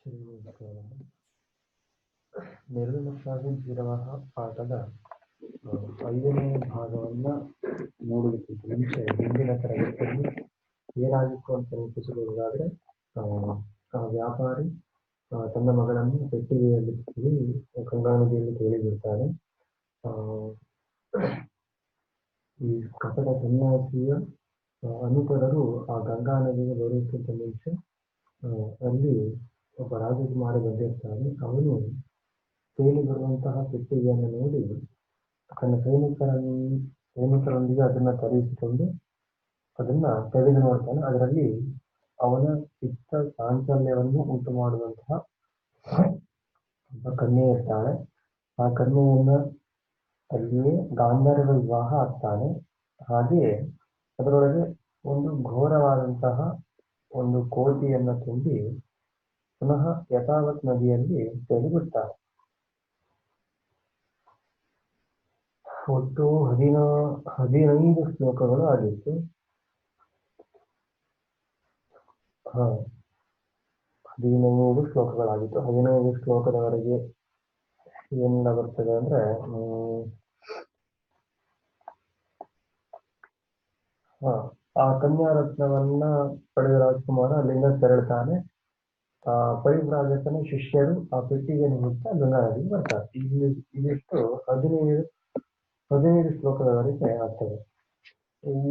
ನಮಸ್ಕಾರ. ನಿರ್ವಿಮುಕ್ತಾಗಿ ಜೀರವಹ ಪಾಠದ 5ನೇ ಭಾಗವನ್ನ ನೋಡಲಿಕ್ಕೆ ಮುಂಚೆ ಹಿಂದಿನ ತರಗತಿಯಲ್ಲಿ ಏನಾಗಿತ್ತು ಅಂತ ನೆನಪಿಸಿಕೊಳ್ಳುವುದಾದ್ರೆ, ವ್ಯಾಪಾರಿ ತನ್ನ ಮಗಳನ್ನು ಪೆಟ್ಟಿಗೆಯಲ್ಲಿ ಗಂಗಾ ನದಿಯಲ್ಲಿ ತೇಲಿಬಿಡ್ತಾನೆ. ಈ ಕಪಟ ಸನ್ಯಾಸಿಯ ಅನುಕರರು ಆ ಗಂಗಾ ನದಿಗೆ ಬರುವುದಕ್ಕಿಂತ ಮುಂಚೆ ಅಲ್ಲಿ ಒಬ್ಬ ರಾಜಕುಮಾರ ಬಂದಿರ್ತಾನೆ. ಅವನು ತೇಲಿ ಬರುವಂತಹ ಪೆಟ್ಟಿಗೆಯನ್ನು ನೋಡಿ ತನ್ನ ಸೈನಿಕರೊಂದಿಗೆ ಅದನ್ನ ತರಿಸಿಕೊಂಡು ಅದನ್ನ ತೆಗೆದು ನೋಡ್ತಾನೆ. ಅದರಲ್ಲಿ ಅವನ ಚಿತ್ತ ಚಾಂಚಲ್ಯವನ್ನು ಉಂಟು ಮಾಡುವಂತಹ ಒಬ್ಬ ಕನ್ಯೆ ಇರ್ತಾಳೆ. ಆ ಕನ್ಯೆಯನ್ನ ಅಲ್ಲಿಯೇ ಗಾಂಧರ್ವ ವಿವಾಹ ಆಗ್ತಾನೆ. ಹಾಗೆಯೇ ಅದರೊಳಗೆ ಒಂದು ಘೋರವಾದಂತಹ ಒಂದು ಕೋತಿಯನ್ನು ತುಂಬಿ ಪುನಃ ಯಥಾವತ್ ನದಿಯಲ್ಲಿ ತೇಲಿಬಿಡ್ತಾರೆ. ಒಟ್ಟು 15 ಶ್ಲೋಕಗಳು ಆಗಿತ್ತು. 15 ಶ್ಲೋಕಗಳಾಗಿತ್ತು. 15 ಶ್ಲೋಕದವರೆಗೆ ಏನೆಲ್ಲ ಬರ್ತದೆ ಅಂದ್ರೆ, ಆ ಕನ್ಯಾರತ್ನವನ್ನ ಪಡೆದ ರಾಜಕುಮಾರ ಅಲ್ಲಿಂದ ತೆರಳುತ್ತಾನೆ. ಪರಿವ್ರಾಜಕನ ಶಿಷ್ಯರು ಆ ಪೆಟ್ಟಿಗೆಯನ್ನು ಹುಡುಕ್ತಾ ಗಂಗಾ ನದಿಗೆ ಬರ್ತಾರೆ. ಇದಿಷ್ಟು 15 ಶ್ಲೋಕದವರೆಗೆ ಆಗ್ತದೆ.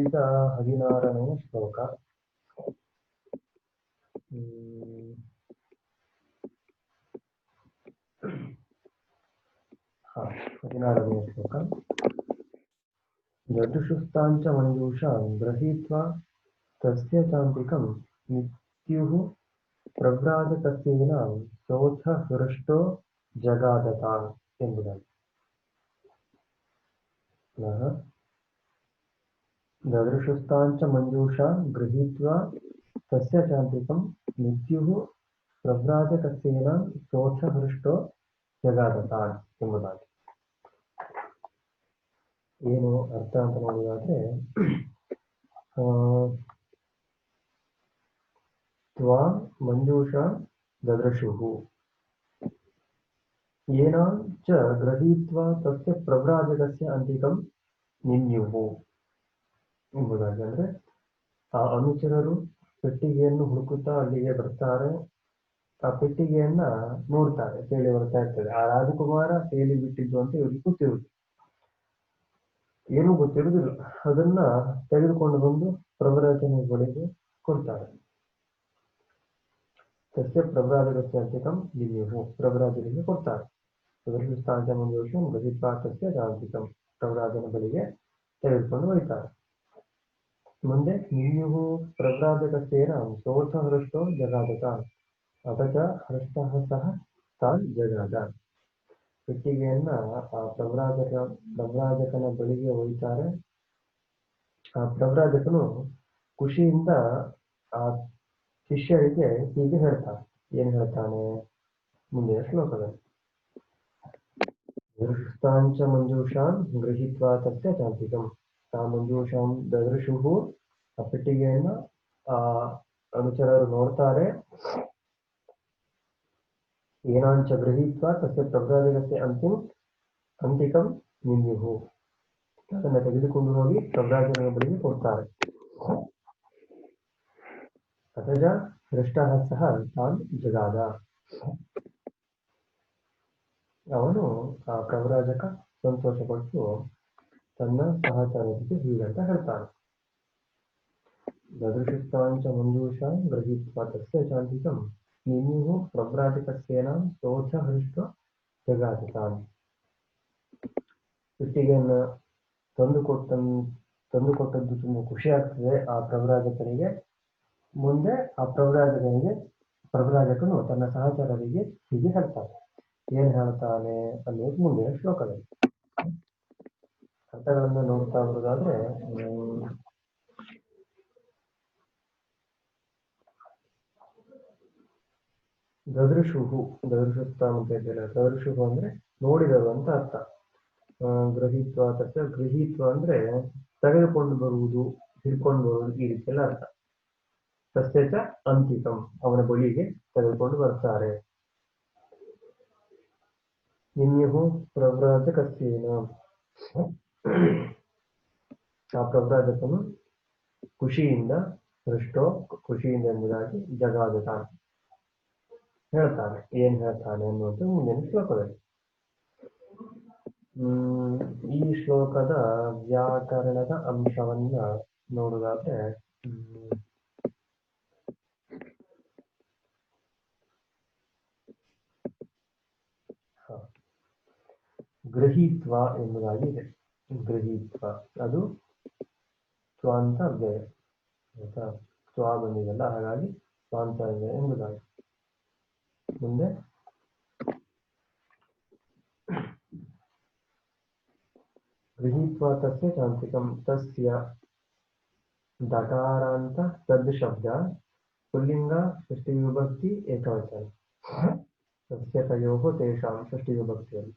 ಈಗ 16ನೇ ಶ್ಲೋಕ. 16ನೇ ಶ್ಲೋಕ. ದದೃಶುಸ್ತಾಂಚ ಮಂಜೂಷಾಂ ಗೃಹೀತ್ವಾ ತಸ್ಯ ಚಾಂತಿಕಂ ನಿತ್ಯುಃ ಪ್ರವ್ರಾಜಕಸ್ಯೇನ ಸೋಥ ಹೃಷ್ಟೋ ಜಗಾದತಾನ್ ಎಂಬುದಾಗಿ. ದದೃಶುಸ್ತಾಂಚ ಮಂಜೂಷಾಂ ಗೃಹೀತ್ವಾ ತಸ್ಯ ಚಾಂತಿಕಂ ನಿತ್ಯುಃ ಪ್ರವ್ರಾಜಕಸ್ಯೇನ ಸೋಥ ಹೃಷ್ಟೋ ಜಗಾದತಾನ್ ಎಂಬುದಾಗಿ. ಏನು ಅರ್ಥ ಅಂತ ನೋಡುವುದಾದ್ರೆ, ತ್ವಾ ಮಂಜೂಷಾ ದದೃಶುಃ ಏನಾಂಚ ಗೃಹೀತ್ವಾ ತಸ್ಯ ಪ್ರವ್ರಾಜಕಸ್ಯ ಅಂತಿಕಂ ನಿನ್ಯುಃ ಎಂಬುದಾಗಿ. ಅಂದ್ರೆ ಆ ಅನುಚರರು ಪೆಟ್ಟಿಗೆಯನ್ನು ಹುಡುಕುತ್ತಾ ಅಲ್ಲಿಗೆ ಬರ್ತಾರೆ. ಆ ಪೆಟ್ಟಿಗೆಯನ್ನ ನೋಡ್ತಾರೆ, ತೇಲಿ ಬರ್ತಾ ಇರ್ತದೆ. ಆ ರಾಜಕುಮಾರ ತೇಲಿ ಬಿಟ್ಟಿದ್ದು ಅಂತ ಇವ್ರಿಗೆ ಗೊತ್ತಿರುವುದು, ಏನೂ ಗೊತ್ತಿರುವುದಿಲ್ಲ. ಅದನ್ನ ತೆಗೆದುಕೊಂಡು ಬಂದು ಪ್ರವ್ರಾಜನ ಬಳಿಗೆ ಕೊಡ್ತಾರೆ. ಸಸ್ಯ ಪ್ರವ್ರಾಜಕಸ್ಯ ಅಂತಿಕಂ ನಿನ್ಯುಃ, ಪ್ರವ್ರಾಜನಿಗೆ ಕೊಡ್ತಾರೆ. ದದೃಶುಸ್ತಾಂಚ ಮಂಜೂಷಾಂ ಗೃಹೀತ್ವಾ ತಸ್ಯ ಚಾಂತಿಕಂ, ಪ್ರವ್ರಾಜನ ಬಳಿಗೆ ತೆಗೆದುಕೊಂಡು ಹೋಗ್ತಾರೆ. ಮುಂದೆ ನಿನ್ಯುಃ ಪ್ರವ್ರಾಜಕಸ್ಯೇನ ಸೋಥ ಹೃಷ್ಟೋ ಜಗಾದತಾನ್ ಅತಚ ಹೃಷ್ಟಃ ಸಹ ತಾನ್ ಜಗಾದ. ಪೆಟ್ಟಿಗೆಯನ್ನ ಆ ಪ್ರವ್ರಾಜಕನ ಬಳಿಗೆ ಒಯ್ತಾರೆ. ಆ ಪ್ರವ್ರಾಜಕನು ಖುಷಿಯಿಂದ ಆ ಶಿಷ್ಯರಿಗೆ ಹೀಗೆ ಹೇಳ್ತಾನೆ. ಏನ್ ಹೇಳ್ತಾನೆ ಮುಂದೆ ಶ್ಲೋಕದಲ್ಲಿ. ದದೃಶುಸ್ತಾಂಚ ಮಂಜೂಷಾಂ ಗೃಹೀತ್ವಾ ತಸ್ಯ ಚಾಂತಿಕಂ. ಆ ಮಂಜೂಷಾಂ ದದೃಶುಃ, ಆ ಪೆಟ್ಟಿಗೆಯನ್ನ ಆ ಅನುಚರರು ನೋಡ್ತಾರೆ. ಏನಾಂಚ ಗೃಹೀತ್ವಾ ತಸ್ಯ ಪ್ರವ್ರಾಜಕಸ್ಯ ಅಂತಿಕಂ ನಿನ್ಯುಃ, ಅದನ್ನ ತೆಗೆದುಕೊಂಡು ಹೋಗಿ ಪ್ರವ್ರಾಜನ ಬಳಿಗೆ ಕೊಡ್ತಾರೆ. ಅತಜ ಹೃಷ್ಟಃ ಸಹ ತಾನ್ ಜಗಾದ, ಅವನು ಆ ಪ್ರವ್ರಾಜಕ ಸಂತೋಷಪಟ್ಟು ತನ್ನ ಸಹಚರರಿಗೆ ಹೀಗಂತ ಹೇಳ್ತಾನೆ. ದದೃಶುಸ್ತಾಂಚ ಮಂಜೂಷಾಂ ಗೃಹೀತ್ವಾ ತಸ್ಯ ಚಾಂತಿಕಂ ನಿನ್ಯುಃ ಪ್ರವ್ರಾಜಕಸ್ಯೇನ ಸೋಥ ಹೃಷ್ಟೋ ಜಗಾದತಾನ್. ಪೆಟ್ಟಿಗೆಯನ್ನು ತಂದುಕೊಟ್ಟದ್ದು ತುಂಬ ಖುಷಿ ಆಗ್ತದೆ ಆ ಪ್ರವ್ರಾಜಕನಿಗೆ. ಮುಂದೆ ಆ ಪ್ರವ್ರಾಜಕನು ತನ್ನ ಸಹಚರರಿಗೆ ಹೀಗೆ ಹೇಳ್ತಾನೆ. ಏನ್ ಹೇಳ್ತಾನೆ ಅನ್ನೋದು ಮುಂದಿನ ಶ್ಲೋಕದಲ್ಲಿ. ಅರ್ಥಗಳನ್ನ ನೋಡ್ತಾ ಬರೋದಾದ್ರೆ, ದದೃಶುಸ್ತಾಂ ಅಂತ ಇದ್ದಾರೆ. ದದೃಶುಹು ಅಂದ್ರೆ ನೋಡಿದರು ಅಂತ ಅರ್ಥ. ಗೃಹೀತ್ವ ತಸ್ಯ, ಗೃಹೀತ್ವ ಅಂದ್ರೆ ತೆಗೆದುಕೊಂಡು ಬರುವುದು, ಹಿಡ್ಕೊಂಡು ಬರುವುದು, ಈ ರೀತಿಯೆಲ್ಲ ಅರ್ಥ. ತಸ್ಯ ಚ ಅಂತಿಕಂ ಅವನ ಬಳಿಗೆ ತೆಗೆದುಕೊಂಡು ಬರ್ತಾರೆ. ನಿನ್ಯುಹು ಪ್ರವ್ರಾಜಕಸ್ಯೇನ ಆ ಪ್ರವ್ರಾಜಕನು ಖುಷಿಯಿಂದ ಹೃಷ್ಟೋ ಖುಷಿಯಿಂದ ಎಂಬುದಾಗಿ ಜಗಾದತ ಹೇಳ್ತಾನೆ. ಏನ್ ಹೇಳ್ತಾನೆ ಅನ್ನುವುದು ಮುಂದಿನ ಶ್ಲೋಕದಲ್ಲಿ. ಈ ಶ್ಲೋಕದ ವ್ಯಾಕರಣದ ಅಂಶವನ್ನ ನೋಡುವುದಾದ್ರೆ ಗೃಹೀತ್ವ ಎಂಬುದಾಗಿ ಇದೆ. ಗೃಹೀತ್ವ ಅದು ಸ್ವಾಂತ ಅವ್ಯಯ ಆಯ್ತಾ. ಸ್ವ ಬಂದಿದೆಲ್ಲ, ಹಾಗಾಗಿ ಸ್ವಾಂತ ಅವ್ಯಯ ಎಂಬುದಾಗಿ. ಮುಂದೆ ಗೃಹೀತ್ವ ತಸ್ಯ ಚಾಂತಿಕಂ ತಸ್ಯ ದಕಾರಾಂತ ತದ್ ಶಬ್ದ ಪುಲ್ಲಿಂಗ ಷಷ್ಠಿ ವಿಭಕ್ತಿ ಏಕವಚನ. ತಸ್ಯ ತಯೋಃ ತೇಷಾಂ ಷಷ್ಠಿ ವಿಭಕ್ತಿಯಲ್ಲಿ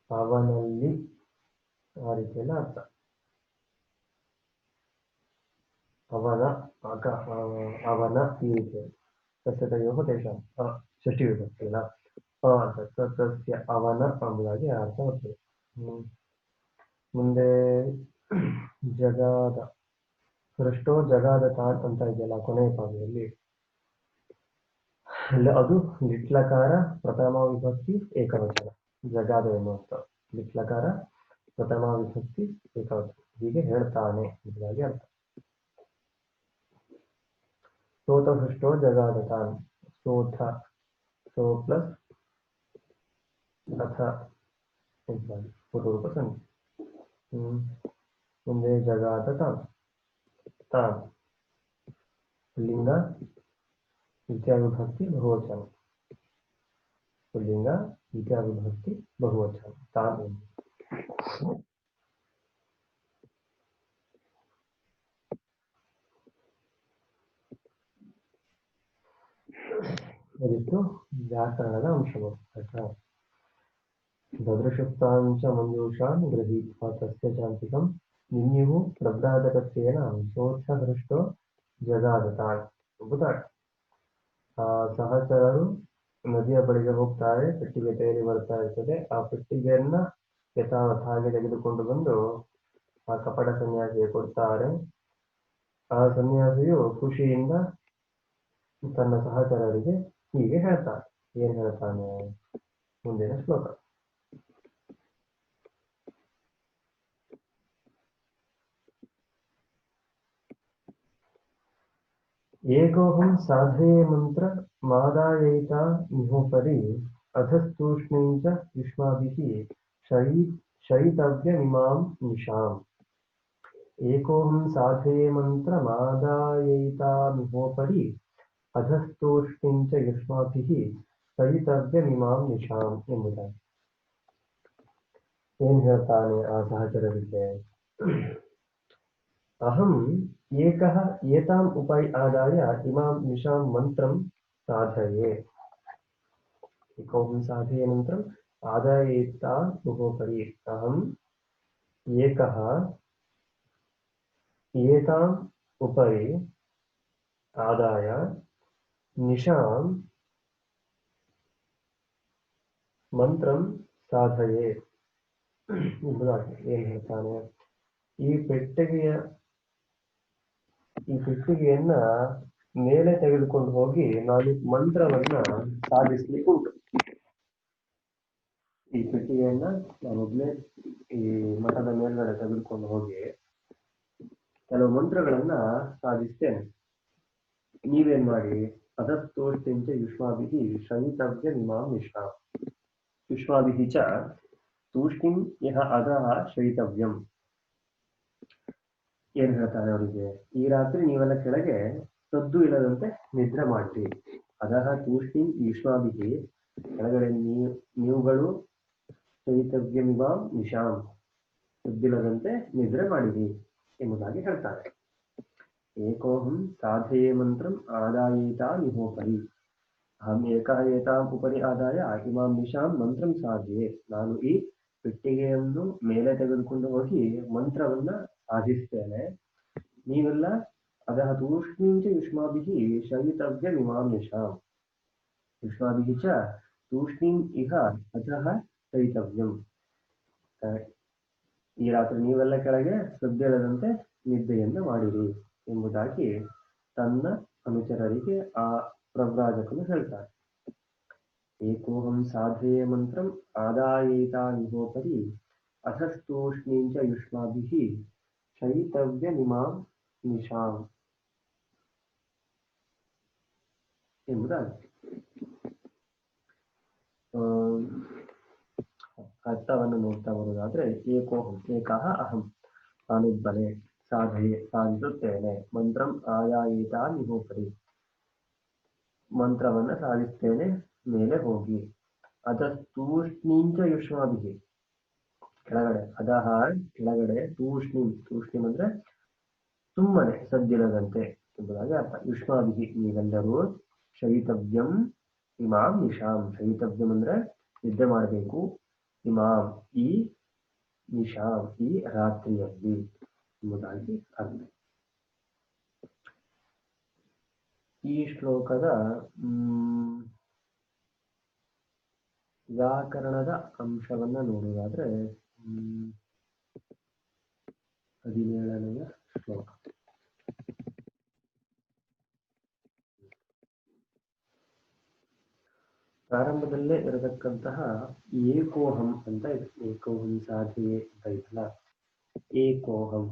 ಅವನಲ್ಲಿ ಆ ರೀತಿಯಲ್ಲ ಅರ್ಥ. ಅವನ ಅವನ ಈ ರೀತಿಯಲ್ಲಿ ತಸ್ಯ ತಯೋಃ ತೇಷಾಂ ಷಷ್ಠಿ ವಿಭಕ್ತಿ ಅಲ್ಲ ತಸ್ಯ ಅವನ ಎಂಬುದಾಗಿ ಅರ್ಥ ಬರ್ತದೆ. ಮುಂದೆ ಜಗಾದ ಹೃಷ್ಟೋ ಜಗಾದ ತಾನ್ ಅಂತ ಇದೆಯಲ್ಲ ಕೊನೆಯ ಪಾದದಲ್ಲಿ, ಅದು ಲಿಟ್ಲಕಾರ ಪ್ರಥಮ ವಿಭಕ್ತಿ ಏಕವಚನ. ಜಗಾದ ಎನ್ನುವಂತ ಲಿಟ್ಲಕಾರ ಪ್ರಥಮ ವಿಭಕ್ತಿ ಏಕವಚನ. ಹೀಗೆ ಹೇಳ್ತಾನೆ ಎಂಬುದಾಗಿ ಅರ್ಥ. ಸ್ತೋತ ಹೃಷ್ಟೋ ಜಗಾದ ತಾನ್ ಸ್ತೋಥ ಸೋ ಪ್ಲಸ್ ಅಥ ಎಂಬುದಾಗಿ ಪೂರ್ವರೂಪ ಸಂಧಿ. ಮುಂದೆ ಜಗಾದ ತಾನ್ ತಾನ್ ಪುಲ್ಲಿಂಗ ದ್ವಿತೀಯ ವಿಭಕ್ತಿ ಬಹುವಚನ. ಪುಲ್ಲಿಂಗ ದ್ವಿತೀಯ ವಿಭಕ್ತಿ ಬಹುವಚನ ತಾನ್ ಎಂದು. ಅದಿಷ್ಟು ವ್ಯಾಕರಣದ ಅಂಶಗಳು ಆಯ್ತಾ. ದದೃಶುಕ್ತಾಂಚ ಮಂಜೂಷಾಂ ಗೃಹೀತ್ವಾ ತಸ್ಯ ಚಾಂತಿಕಂ ನಿನ್ಯುಹು ಪ್ರಭ್ರಾಜಕಸ್ಯೇನ ಸೋತ್ಥ ಹೃಷ್ಟೋ ಜಗಾದ ತಾನ್ ಎಂಬುದಾಗಿ. ಸಹಚರರು ನದಿಯ ಬಳಿಗೆ ಹೋಗ್ತಾರೆ. ಪೆಟ್ಟಿಗೆ ತೇಲಿ ಬರ್ತಾ ಇರ್ತದೆ. ಆ ಪೆಟ್ಟಿಗೆಯನ್ನ ಯಥಾವತ್ತಾಗಿ ತೆಗೆದುಕೊಂಡು ಬಂದು ಆ ಕಪಟ ಸನ್ಯಾಸಿಗೆ ಕೊಡ್ತಾರೆ. ಆ ಸನ್ಯಾಸಿಯು ಖುಷಿಯಿಂದ ತನ್ನ ಸಹಚರರಿಗೆ ಹೀಗೆ ಹೇಳ್ತಾನೆ. ಏನ್ ಹೇಳ್ತಾನೆ ಮುಂದಿನ ಶ್ಲೋಕ. ಏಕೋಹಂ ಸಾಧಯೇ ಮಂತ್ರ ಮಾದಾಯೈತಾ ನಿಹೋಪರಿ ಅಧಸ್ತೂಷ್ಣೀಂಚ ಯುಷ್ಮಾಭಿಃ ಶಯಿತವ್ಯಮಿಮಾಂ ನಿಶಾಂ. ಏಕೋಹಂ ಸಾಧಯೇ ಮಂತ್ರ ಮಾದಾಯೈತಾಮಿಹೋಪರಿ ಅಧಸ್ತೂಷ್ಣೀಂಚ ಯುಷ್ಮಾಭಿಃ ಶಯಿತವ್ಯಮಿಮಾಂ ನಿಶಾಂ ಎಂಬುದಾಗಿ. ಏನ್ ಹೇಳ್ತಾನೆ ಆ ಸಹಚರರಿಗೆ? ಅಹಂ ಏಕಃ ಏತಾಂ ಉಪೈ ಆದಾಯ ಇಮಾಂ ನಿಶಾಂ ಮಂತ್ರಂ ಸಾಧಯೇ. ಏಕೋಹಂ ಸಾಧಯೇ ಮಂತ್ರಂ ಆದಾಯೇತಾಂ ಉಪರಿ ಅಹಂ ಏಕಃ ಏತಾಂ ಉಪರಿ ಆದಾಯ ನಿಶಾಂ ಮಂತ್ರಂ ಸಾಧಯೇ ಎಂಬುದಾಗಿ. ಏನ್ ಹೇಳ್ತಾನೆ? ಈ ಪೆಟ್ಟಿಗೆಯನ್ನ ಮೇಲೆ ತೆಗೆದುಕೊಂಡು ಹೋಗಿ ನಾನು ಮಂತ್ರವನ್ನ ಸಾಧಿಸ್ಲಿಕ್ಕೆ ಉಂಟು. ಈ ಪೆಟ್ಟಿಗೆಯನ್ನ ನಾನೊಬ್ನೇ ಈ ಮಠದ ಮೇಲ್ಗಡೆ ತೆಗೆದುಕೊಂಡು ಹೋಗಿ ಕೆಲವು ಮಂತ್ರಗಳನ್ನ ಸಾಧಿಸ್ತೇನೆ. ನೀವೇನ್ ಮಾಡಿ? ಅದಸ್ತೋಷ್ಟಿಂಚ ಯುಷ್ಮಾಭಿಃ ಶಯಿತವ್ಯ ಇಮಾಂ ನಿಶಾಂ. ಯುಷ್ಮಾಭಿಃ ಚ ತೂಷ್ಟಿಂ ಯಹ ಅಧಃ ಶಯಿತವ್ಯಂ. ಏನ್ ಹೇಳ್ತಾರೆ ಅವರಿಗೆ? ಈ ರಾತ್ರಿ ನೀವೆಲ್ಲ ಕೆಳಗೆ ಸದ್ದು ಇಲ್ಲದಂತೆ ನಿದ್ರೆ ಮಾಡಿ. ಅಧಃ ತೂಷ್ಟಿಂ ಯುಷ್ಮಾಭಿಃ ಕೆಳಗಡೆ ನೀವುಗಳು ಶಯಿತವ್ಯಮಿಮಾಂ ನಿಶಾಂ ಸದ್ದಿಲ್ಲದಂತೆ ನಿದ್ರೆ ಮಾಡಿರಿ ಎಂಬುದಾಗಿ ಹೇಳ್ತಾರೆ. ಏಕೋಹಂ ಸಾಧಯೇ ಮಂತ್ರಂ ಆದಾಯೇತಾ ನಿಹೋಪರಿ ಅಹಂ ಏಕಃ ಏತಾಂ ಉಪರಿ ಆದಾಯ ಇಮಾಂ ನಿಶಾಂ ಮಂತ್ರಂ ಸಾಧಯೇ. ನಾನು ಈ ಪೆಟ್ಟಿಗೆಯನ್ನು ಮೇಲೆ ತೆಗೆದುಕೊಂಡು ಹೋಗಿ ಮಂತ್ರವನ್ನ ಸಾಧಿಸ್ತೇನೆ. ನೀವೆಲ್ಲ अधः तूष्णीं च युष्माभिः शयितव्यमिमां यशाम् युष्माभिः च तूष्णीम् इह अधः शयितव्यम् ಈ ರಾತ್ರಿ ನೀವೆಲ್ಲ ಕೆಳಗೆ ಸದ್ದೆಳದಂತೆ ನಿದ್ದೆಯನ್ನು ಮಾಡಿರಿ ಎಂಬುದಾಗಿ ತನ್ನ ಅನುಚರರಿಗೆ ಆ ಪ್ರವ್ರಾಜಕನು ಹೇಳ್ತಾರೆ. ಏಕೋಹಂ ಸಾಧಯೇ ಮಂತ್ರಂ ಆದಾಯೇತಾನಿಹೋಪರಿ ಅಧಸ್ತೂಷ್ಣೀಂ ಚ ಯುಷ್ಮಾಭಿಃ ಶಯಿತವ್ಯಮಿಮಾಂ ನಿಶಾಂ ಎಂಬುದಾಗಿ ಅರ್ಥವನ್ನು ನೋಡ್ತಾ ಬರುವುದಾದ್ರೆ ಏಕೋಹಂ ಏಕಃ ಅಹಂ ನಾನೊಬ್ಬನೇ ಸಾಧಿಸುತ್ತೇನೆ ಮಂತ್ರಂ ಆಯಾಯಿತಾನಿಹೋಪರಿ ಮಂತ್ರವನ್ನ ಸಾಧಿಸ್ತೇನೆ ಮೇಲೆ ಹೋಗಿ ಅಧಸ್ತೂಷ್ಣೀಂಚ ಯುಷ್ಮಾಭಿಃ ಕೆಳಗಡೆ ಅಧಃ ಕೆಳಗಡೆ ತೂಷ್ಣೀಂ ಅಂದ್ರೆ ಸುಮ್ಮನೆ ಸದ್ದಿಲ್ಲದಂತೆ ಎಂಬುದಾಗಿ ಅರ್ಥ. ಯುಷ್ಮಾಭಿಃ ನೀವೆಲ್ಲರೂ ಶಯಿತವ್ಯಂ ಇಮಾಂ ನಿಶಾಂ ಶಯಿತವ್ಯಂ ಅಂದ್ರೆ ನಿದ್ದೆ ಮಾಡಬೇಕು ಇಮಾಂ ಈ ನಿಶಾಂ ಈ ರಾತ್ರಿಯಲ್ಲಿ ಎಂಬುದಾಗಿ ಅರ್ಥ. ಈ ಶ್ಲೋಕದ ವ್ಯಾಕರಣದ ಅಂಶವನ್ನ ನೋಡುವುದಾದ್ರೆ 17ನೆಯ ಶ್ಲೋಕ. ಪ್ರಾರಂಭದಲ್ಲೇ ಇರತಕ್ಕಂತಹ ಏಕೋಹಂ ಅಂತ ಇದೆ. ಏಕೋಹಂ ಸಾಧೆಯೇ ಅಂತ ಇದಲ್ಲ. ಏಕೋಹಂ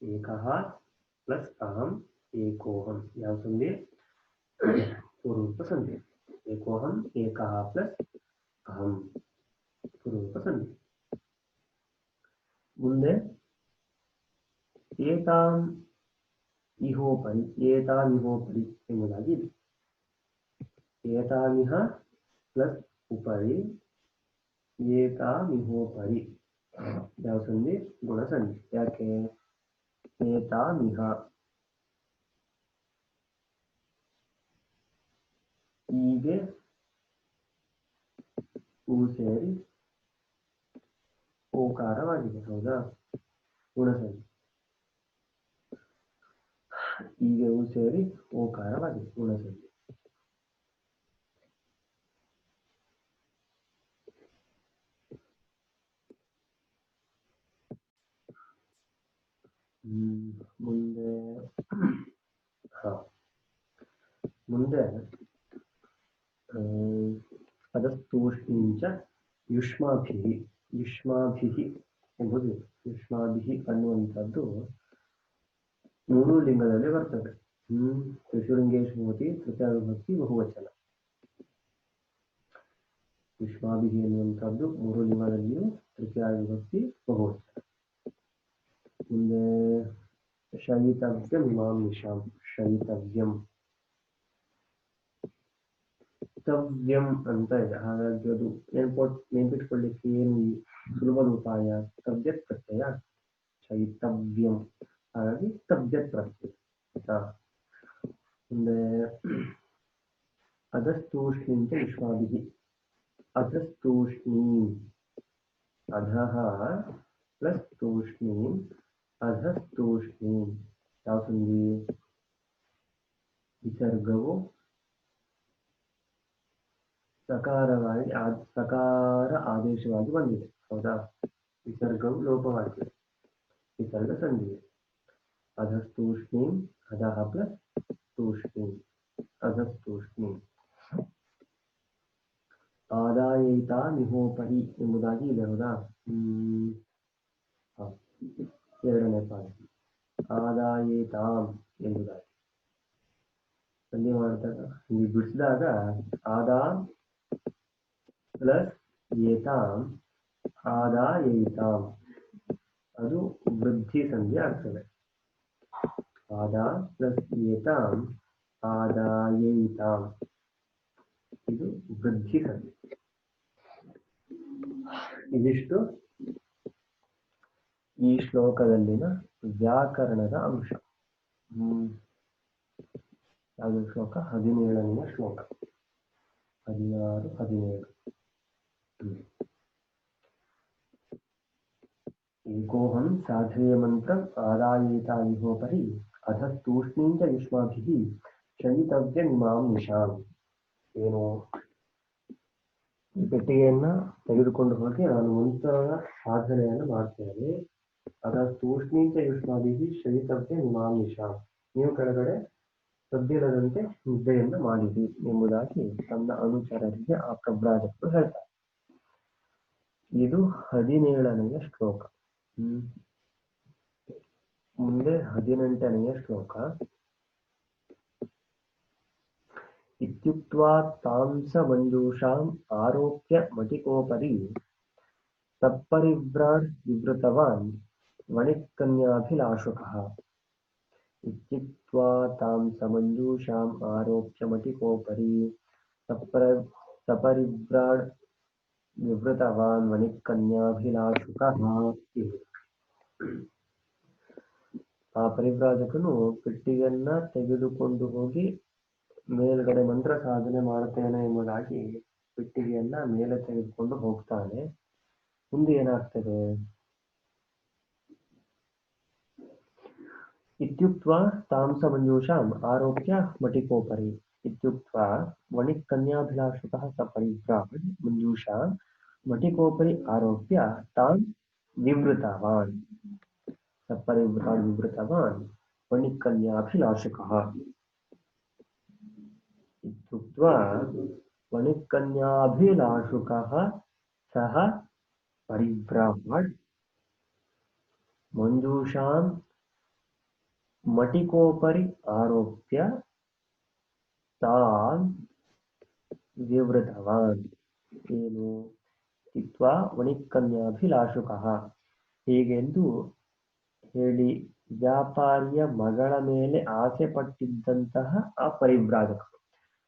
ಏಕಃ ಪ್ಲಸ್ ಅಹಂ ಏಕೋಹಂ ಯಾವ ಸಂಧಿ? ಪೂರ್ವರೂಪ ಸಂಧಿ. ಏಕೋಹಂ ಏಕಃ ಪ್ಲಸ್ ಅಹಂ ಪೂರ್ವರೂಪ ಸಂಧಿ. ಮುಂದೆ ಏತಾಂ ಇಹೋಪರಿ ಎಂಬುದಾಗಿ ಇದೆ. ಏತಾಮಿಹ ಪ್ಲಸ್ ಉಪರಿ ಏತಾಮಿಹೋಪರಿ ಯಾವ ಸಂಧಿ? ಗುಣಸಂಧಿ. ಯಾಕೆ? ಏತಾಮಿಹ ಹೀಗೆ ಹೂ ಸೇರಿ ಓಕಾರವಾಗಿದೆ. ಹೌದಾ? ಗುಣಸಂಧಿ. ಹೀಗೆ ಹೂ ಸೇರಿ ಓಕಾರವಾಗಿದೆ ಗುಣಸಂಧಿ. ಮುಂದೆ ಅಧಸ್ತೂಷ್ಣೀಂಚ ಯುಷ್ಮಾಭಿಃ ಎಂಬುದು ಯುಷ್ಮಾಭಿಃ ಅನ್ನುವಂಥದ್ದು 3 ಲಿಂಗದಲ್ಲಿ ಬರ್ತದೆ. ತ್ರಿಶೂಲಿಂಗೇಶು ಭವತಿ ತೃತೀಯ ವಿಭಕ್ತಿ ಬಹುವಚನ. ಯುಷ್ಮಾಭಿಃ ಎನ್ನುವಂಥದ್ದು 3 ಲಿಂಗದಲ್ಲಿಯೂ ತೃತೀಯ ವಿಭಕ್ತಿ ಬಹುವಚನ. ಮುಂದೆ ಶಯಿತವ್ಯಂ ಇಮಾಂ ನಿಶಾಂ ಶಯಿತವ್ಯಂ ತವ್ಯಂ ಅಂತ ಇದೆ. ಹಾಗಾಗಿ ಅದು ನೆನಪಿಟ್ಕೊಳ್ಳಿಕ್ಕೆ ಏನು ಸುಲಭದ ಉಪಾಯ? ತವ್ಯತ್ ಪ್ರತ್ಯಯ ಶಯಿತವ್ಯಂ. ಹಾಗಾಗಿ ತವ್ಯತ್ ಪ್ರತ್ಯಯ ಆಯ್ತಾ. ಮುಂದೆ ಅಧಸ್ತೂಷ್ಣೀಂ ಚ ಯುಷ್ಮಾಭಿಃ ಅಧಸ್ತೂಷ್ಣೀಂ ಅಧಃ ಪ್ಲಸ್ ತೂಷ್ಣೀಂ ಅಧಸ್ತೂಷ್ಣೀಂ ಯಾವ ಸಂಧಿ? ವಿಸರ್ಗವು ಸಕಾರ ಆದೇಶವಾಗಿ ಬಂದಿದೆ. ಹೌದಾ? ವಿಸರ್ಗವು ಲೋಪವಾಗಿದೆ. ವಿಸರ್ಗ ಸಂಧಿ. ಅಧಸ್ತೂಷ್ಣೀಂ ಅಧಃ ಪ್ಲಸ್ ತೂಷ್ಣೀಂ ಅಧಸ್ತೂಷ್ಣೀಂ. ಆದಾಯೈತಾನಿಹೋಪರಿ ಎಂಬುದಾಗಿ ಇದೆ. ಹೌದಾ? 2ನೇ ಪಾದ ಆದಾಯೇತಾಂ ಎಂಬುದಾಗಿ ಸಂಧಿ ಮಾಡಿದಾಗ ಬಿಡಿಸಿದಾಗ ಆದಾ ಪ್ಲಸ್ ಏತಾಂ ಆದಾಯೈತಾಂ ಅದು ವೃದ್ಧಿ ಸಂಧಿ ಆಗ್ತದೆ. ಆದಾ ಪ್ಲಸ್ ಏತಾಂ ಆದಾಯೈತಾಂ ಇದು ವೃದ್ಧಿ ಸಂಧಿ. ಇದಿಷ್ಟು ಈ ಶ್ಲೋಕದಲ್ಲಿನ ವ್ಯಾಕರಣದ ಅಂಶ. ಯಾವುದು ಶ್ಲೋಕ? 17ನೆಯ ಶ್ಲೋಕ. 16, 17. एकोऽहं साधयमन्त्रम् आदायेता इहोपरि अधः तूष्णीं च युष्माभिः ಶಯಿತವ್ಯಮಿಮಾಂ ನಿಶಾಂ. ಏನು, ಈ ಪೆಟ್ಟಿಗೆಯನ್ನ ತೆಗೆದುಕೊಂಡು ಹೋಗಿ ನಾನು ಮುಂತಾದ ಸಾಧನೆಯನ್ನು ಮಾಡ್ತೇನೆ. ಅದರ ತೂಷ್ಣೀಂಚ ಯುಷ್ಮಾಭಿಹಿ ಶಯಿತವ್ಯಮಿಮಾಂ ನಿಶಾಂ. ನೀವು ಕೆಳಗಡೆ ಸದ್ದಿಲ್ಲದಂತೆ ನಿದ್ದೆಯನ್ನು ಮಾಡಿರಿ ಎಂಬುದಾಗಿ ತನ್ನ ಅನುಚರರಿಗೆ ಆ ಪ್ರಭ್ರಾಜಕರು ಹೇಳ್ತಾರೆ. ಇದು 17ನೆಯ ಶ್ಲೋಕ. ಮುಂದೆ 18ನೆಯ ಶ್ಲೋಕ. इत्युक्त्वा तां स मञ्जूषाम् आरोप्य मटिकोपरि तत्परिव्राट् विवृतवान् वणिक्कन्याभिलाषुकः. इत्युक्त्वा तां स मञ्जूषाम् आरोप्य मटिकोपरि सपरिव्राट् विवृतवान् वणिक्कन्याभिलाषुकः. ಆ ಪರಿವ್ರಾಜಕನು ಪೆಟ್ಟಿಗೆಯನ್ನ ತೆಗೆದುಕೊಂಡು ಹೋಗಿ ಮೇಲ್ಗಡೆ ಮಂತ್ರ ಸಾಧನೆ ಮಾಡುತ್ತೇನೆ ಎಂಬುದಾಗಿ ಪೆಟ್ಟಿಗೆಯನ್ನ ಮೇಲೆ ತೆಗೆದುಕೊಂಡು ಹೋಗ್ತಾನೆ. ಮುಂದೆ ಏನಾಗ್ತದೆ? ಇತ್ಯುಕ್ತ್ವಾ ತಾಂಸ ಮಂಜೂಷಾಂ ಆರೋಪ್ಯ ಮಟಿಕೋಪರಿ. ಇತ್ಯುಕ್ತ್ವಾ ವಣಿಕ್ಕನ್ಯಾಭಿಲಾಷಕಃ ಸ ಪರಿವ್ರಾಟ್ ಮಂಜೂಷಾಂ ಮಟಿಕೋಪರಿ ಆರೋಪ್ಯ ತಾನ್ ವಿವೃತವಾನ್. ಸ ಪರಿವ್ರಾಟ್ ವಿವೃತವಾನ್ ವಣಿಕ್ಕನ್ಯಾಭಿಲಾಷಕಃ. इत्युक्त्वा वणिक्कन्याभिलाषुकः सः परिव्राट् मंजूषां मटिकोपरि आरोप्य तान् विवृतवान्. ಏನು? ಇತ್ವಾ ವಣಿಕ್ಕನ್ಯಾಭಿಲಾಷುಕಃ, ಹೀಗೆಂದು ಹೇಳಿ ವ್ಯಾಪಾರಿಯ ಮಗಳ ಮೇಲೆ ಆಸೆ ಪಟ್ಟಿದ್ದಂತಹ ಆ ಪರಿವ್ರಾಜಕರು.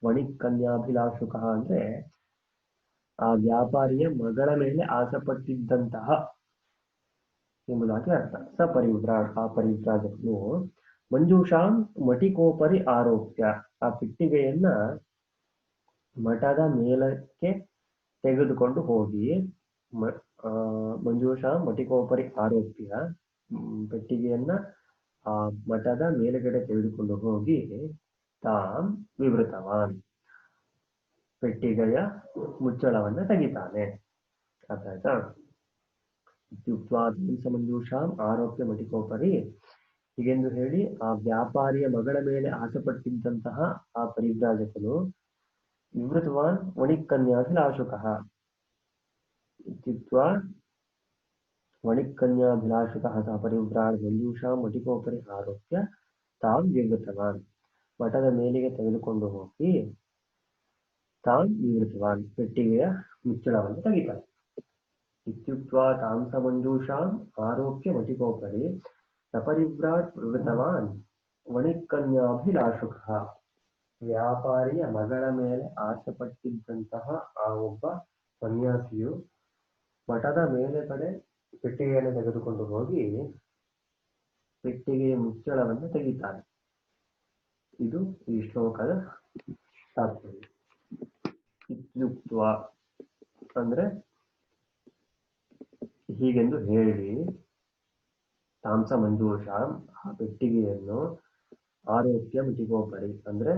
ವಣಿಕ್ಕನ್ಯಾಭಿಲಾಷುಕಃ ಅಂದ್ರೆ ಆ ವ್ಯಾಪಾರಿಯ ಮಗಳ ಮೇಲೆ ಆಸೆ ಪಟ್ಟಿದ್ದಂತಹ ಎಂಬುದಾಗಿ ಅರ್ಥ. ಸ ಪರಿವ್ರಾಟ್, ಆ ಪರಿವ್ರಾಜಕನು ಮಂಜೂಷಾಂ ಮಟಿಕೋಪರಿ ಆರೋಪ್ಯ, ಆ ಪೆಟ್ಟಿಗೆಯನ್ನ ಮಠದ ಮೇಲಕ್ಕೆ ತೆಗೆದುಕೊಂಡು ಹೋಗಿ ಮಂಜೂಷಾಂ ಮಟಿಕೋಪರಿ ಆರೋಪ್ಯ, ಪೆಟ್ಟಿಗೆಯನ್ನ ಆ ಮಠದ ಮೇಲುಗಡೆ ತೆಗೆದುಕೊಂಡು ಹೋಗಿ ತಾಂ ವಿವೃತವಾನ್, ಪೆಟ್ಟಿಗೆಯ ಮುಚ್ಚಳವನ್ನ ತೆಗಿತಾನೆ. ಅರ್ಥ ಆಯ್ತಾ? ಇತ್ಯುಕ್ತ್ವಾ ಮಂಜೂಷಾಂ ಆರೋಪ್ಯ ಮಟಿಕೋಪರಿ, ಹೀಗೆಂದು ಹೇಳಿ ಆ ವ್ಯಾಪಾರಿಯ ಮಗಳ ಮೇಲೆ ಆಸೆಪಟ್ಟಿದ್ದಂತಹ ಆ ಪರಿವ್ರಾಜಕನು ವಿವೃತವಾನ್ ವಣಿಕ್ಕನ್ಯಾಭಿಲಾಷುಕಃ. ಇತ್ಯುಕ್ತ್ವಾ ವಣಿಕ್ಕನ್ಯಾಭಿಲಾಷುಕಃ ಸ ಪರಿವ್ರಾಟ್ ಮಂಜೂಷಾಂ ಮಟಿಕೋಪರಿ ಆರೋಪ್ಯ ತಾಂ ವಿವೃತವಾನ್, ಮಠದ ಮೇಲಿಗೆ ತೆಗೆದುಕೊಂಡು ಹೋಗಿ ತಾನ್ ವಿವೃತವಾನ್, ಪೆಟ್ಟಿಗೆಯ ಮುಚ್ಚಳವನ್ನು ತೆಗಿತಾನೆ. ಇತ್ಯುಕ್ತ್ವಾ ತಾಂಸ ಮಂಜೂಷಾಂ ಆರೋಪ್ಯ ಮಟಿಕೋಪರಿ ಸಪರಿವ್ರಾಟ್ ವಿವೃತವಾನ್ ವಣಿಕ್ಕನ್ಯಾಭಿಲಾಷುಕಃ. ವ್ಯಾಪಾರಿಯ ಮಗಳ ಮೇಲೆ ಆಸೆ ಪಟ್ಟಿದ್ದಂತಹ ಆ ಒಬ್ಬ ಸನ್ಯಾಸಿಯು ಮಠದ ಮೇಲೆ ಕಡೆ ಪೆಟ್ಟಿಗೆಯನ್ನು ತೆಗೆದುಕೊಂಡು ಹೋಗಿ ಪೆಟ್ಟಿಗೆಯ ಮುಚ್ಚಳವನ್ನು ತೆಗಿತಾನೆ. ಇದು ಈ ಶ್ಲೋಕದ ತಾತ್ಪರ್ಯ. ಇತ್ಯುಕ್ತ್ವಾ ಅಂದ್ರೆ ಹೀಗೆಂದು ಹೇಳಿ, ತಾಂಸ ಮಂಜೂಷಾಂ, ಆ ಪೆಟ್ಟಿಗೆಯನ್ನು ಆರೋಪ್ಯ ಮಟಿಕೋಪರಿ ಅಂದ್ರೆ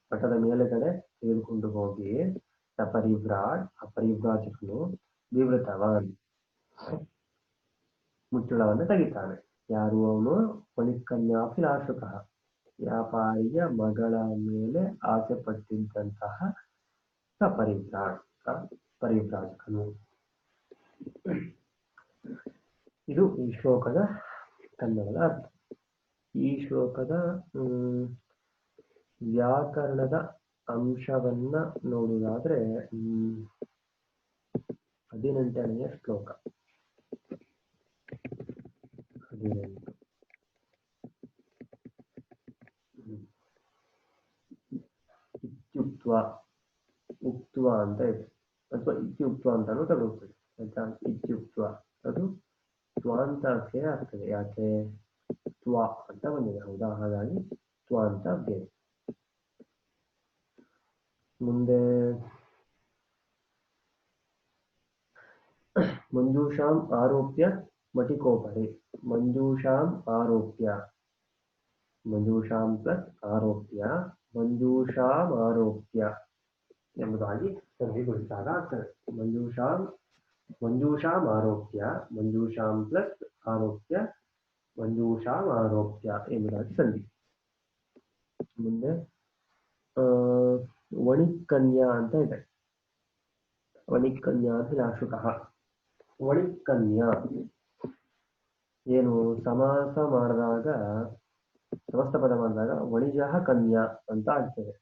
ಮಠದ ಮೇಲೆಗಡೆ ತೆಗೆದುಕೊಂಡು ಹೋಗಿ ಸಪರಿವ್ರಾಟ್, ಆ ಪರಿವ್ರಾಜಕನು ವಿವೃತವಾನ್, ಮುಚ್ಚಳವನ್ನು ತೆಗಿತಾನೆ. ಯಾರು ಅವನು? ವಣಿಕ್ಕನ್ಯಾಭಿಲಾಷುಕಃ, ವ್ಯಾಪಾರಿಯ ಮಗಳ ಮೇಲೆ ಆಸೆ ಪಟ್ಟಿದ್ದಂತಹ ಸಪರಿವ್ರಾಟ್, ಪರಿವ್ರಾಜಕನು. ಇದು ಈ ಶ್ಲೋಕದ ಕನ್ನಡದ ಅರ್ಥ. ಈ ಶ್ಲೋಕದ ವ್ಯಾಕರಣದ ಅಂಶವನ್ನ ನೋಡುವುದಾದ್ರೆ 18ನೆಯ ಶ್ಲೋಕ. 18 ಇತ್ಯುಕ್ತ್ವ, ಉಕ್ತ್ವ ಅಂತ ಇದೆ, ಅಥವಾ ಇತ್ಯುಕ್ತ್ವ ಅಂತಾನು ತಗೋತೀವಿ. ಆಯ್ತಾ? ಇತ್ಯುಕ್ತ್ವ ಅದು ತ್ವಾಂತಕ್ಕೆ ಆಗ್ತದೆ. ಯಾಕೆ? ತ್ವ ಅಂತ ಬಂದಿದೆ, ಹೌದಾ? ಹಾಗಾಗಿ ತ್ವಾಂತ ಬೇರೆ. ಮುಂದೆ ಮಂಜೂಷಾಂ ಆರೋಪ್ಯ मटिकोपरि मंजूषाम् आरोप्य मंजूषां प्लस आरोप्य मंजूषाम् आरोप्य ಎಂಬುದಾಗಿ ಸಂಧಿಗೊಳಿಸಿದಾಗ ಆಗ್ತದೆ. ಮಂಜೂಷಾಂ ಆರೋಪ್ಯ ಮಂಜೂಷಾಂ ಪ್ಲಸ್ ಆರೋಪ್ಯ ಮಂಜೂಷಾಂ ಆರೋಪ್ಯ ಎಂಬುದಾಗಿ ಸಂಧಿ. ಮುಂದೆ ವಣಿಕ್ಕನ್ಯಾ ಅಂತ ಇದೆ. ವಣಿಕ್ಕನ್ಯಾಭಿಲಾಷುಕಃ. ವಣಿಕ್ಕನ್ಯಾ ಏನು ಸಮಾಸ ಮಾಡಿದಾಗ ಸಮಸ್ತ ಪದ ಮಾಡಿದಾಗ ವಣಿಜಃ ಕನ್ಯಾ ಅಂತ ಆಗ್ತದೆ.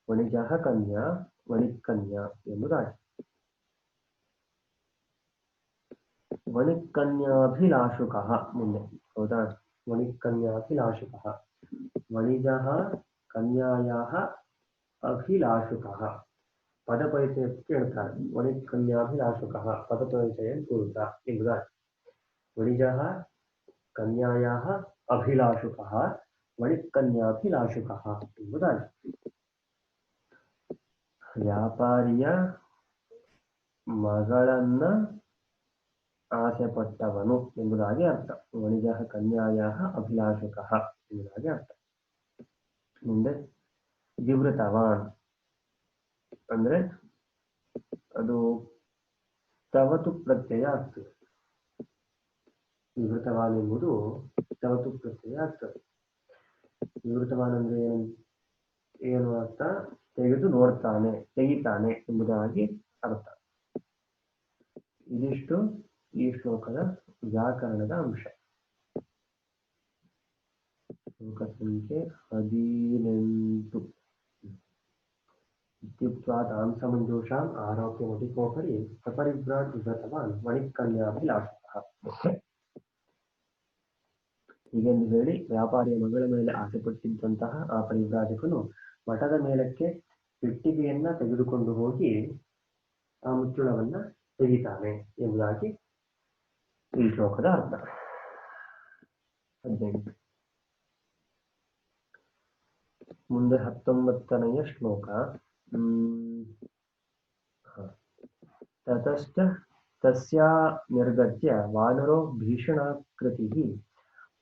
ವಣಿಜಃ ಕನ್ಯಾ ವಣಿಕ್ಕನ್ಯಾ ಎಂಬುದಾಗಿ. ವಣಿಕ್ಕನ್ಯಾಭಿಲಾಷುಕಃ ಮುಂದೆ ಹೌದಾ. ವಣಿಕ್ಕನ್ಯಾಭಿಲಾಷುಕಃ ವಣಿಜಃ ಕನ್ಯಾಯಾಃ ಅಭಿಲಾಷುಕಃ. ಪದಪರಿಚಯ ಕೇಳ್ತಾರೆ. ವಣಿಕ್ಕನ್ಯಾಭಿಲಾಷುಕಃ ಪದಪರಿಚಯ ಕುರುತ ಎಂಬುದಾಗಿ. ವಣಿಜಃ ಕನ್ಯಾಯಾಃ ಅಭಿಲಾಷುಕಃ ವಣಿಕ್ಕನ್ಯಾಭಿಲಾಷುಕಃ ಎಂಬುದಾಗಿ. ವ್ಯಾಪಾರಿಯ ಮಗಳನ್ನ ಆಸೆ ಪಟ್ಟವನು ಎಂಬುದಾಗಿ ಅರ್ಥ. ವಣಿಜಃ ಕನ್ಯಾಯಾಃ ಅಭಿಲಾಷುಕಃ ಎಂಬುದಾಗಿ ಅರ್ಥ. ಮುಂದೆ ವಿವೃತವಾನ್ ಅಂದ್ರೆ ಅದು ತವತು ಪ್ರತ್ಯಯ ಆಗ್ತದೆ. ವಿವೃತವಾನ್ ಎಂಬುದು ತವತು ಪ್ರತ್ಯಯ ಆಗ್ತದೆ. ವಿವೃತವಾನ್ ಅಂದ್ರೆ ಏನು ಅರ್ಥ? ತೆಗೆದು ನೋಡ್ತಾನೆ, ತೆಗಿತಾನೆ ಎಂಬುದಾಗಿ ಅರ್ಥ. ಇದಿಷ್ಟು ಈ ಶ್ಲೋಕದ ವ್ಯಾಕರಣದ ಅಂಶ. ಶ್ಲೋಕ ಸಂಖ್ಯೆ 18. ಇತ್ಯುಕ್ತ್ವಾ ತಾಂ ಸಮಂಜೂಷಾಂ ಆರೋಪ್ಯ ಮಟಿಕೋಪರಿ ಸಪರಿವ್ರಾಟ್ ವಿಗತವಾನ್ ವಣಿಕ್ಕನ್ಯಾಭಿಲಾಷಕಃ. ಹೀಗೆಂದು ಹೇಳಿ ವ್ಯಾಪಾರಿಯ ಮಗಳ ಮೇಲೆ ಆಸೆಪಟ್ಟಿದ್ದಂತಹ ಆ ಪರಿವ್ರಾಜಕನು ಮಠದ ಮೇಲಕ್ಕೆ ಪೆಟ್ಟಿಗೆಯನ್ನ ತೆಗೆದುಕೊಂಡು ಹೋಗಿ ಆ ಮುಚ್ಚುಳವನ್ನ ತೆಗಿತಾನೆ ಎಂಬುದಾಗಿ ಈ ಶ್ಲೋಕದ ಅರ್ಥ. 18. ಮುಂದೆ 19ನೆಯ ಶ್ಲೋಕ. ತತಶ್ಚ ತಸ್ಯಾ ನಿರ್ಗತ್ಯ ವಾನರೋ ಭೀಷಣಾಕೃತಿಃ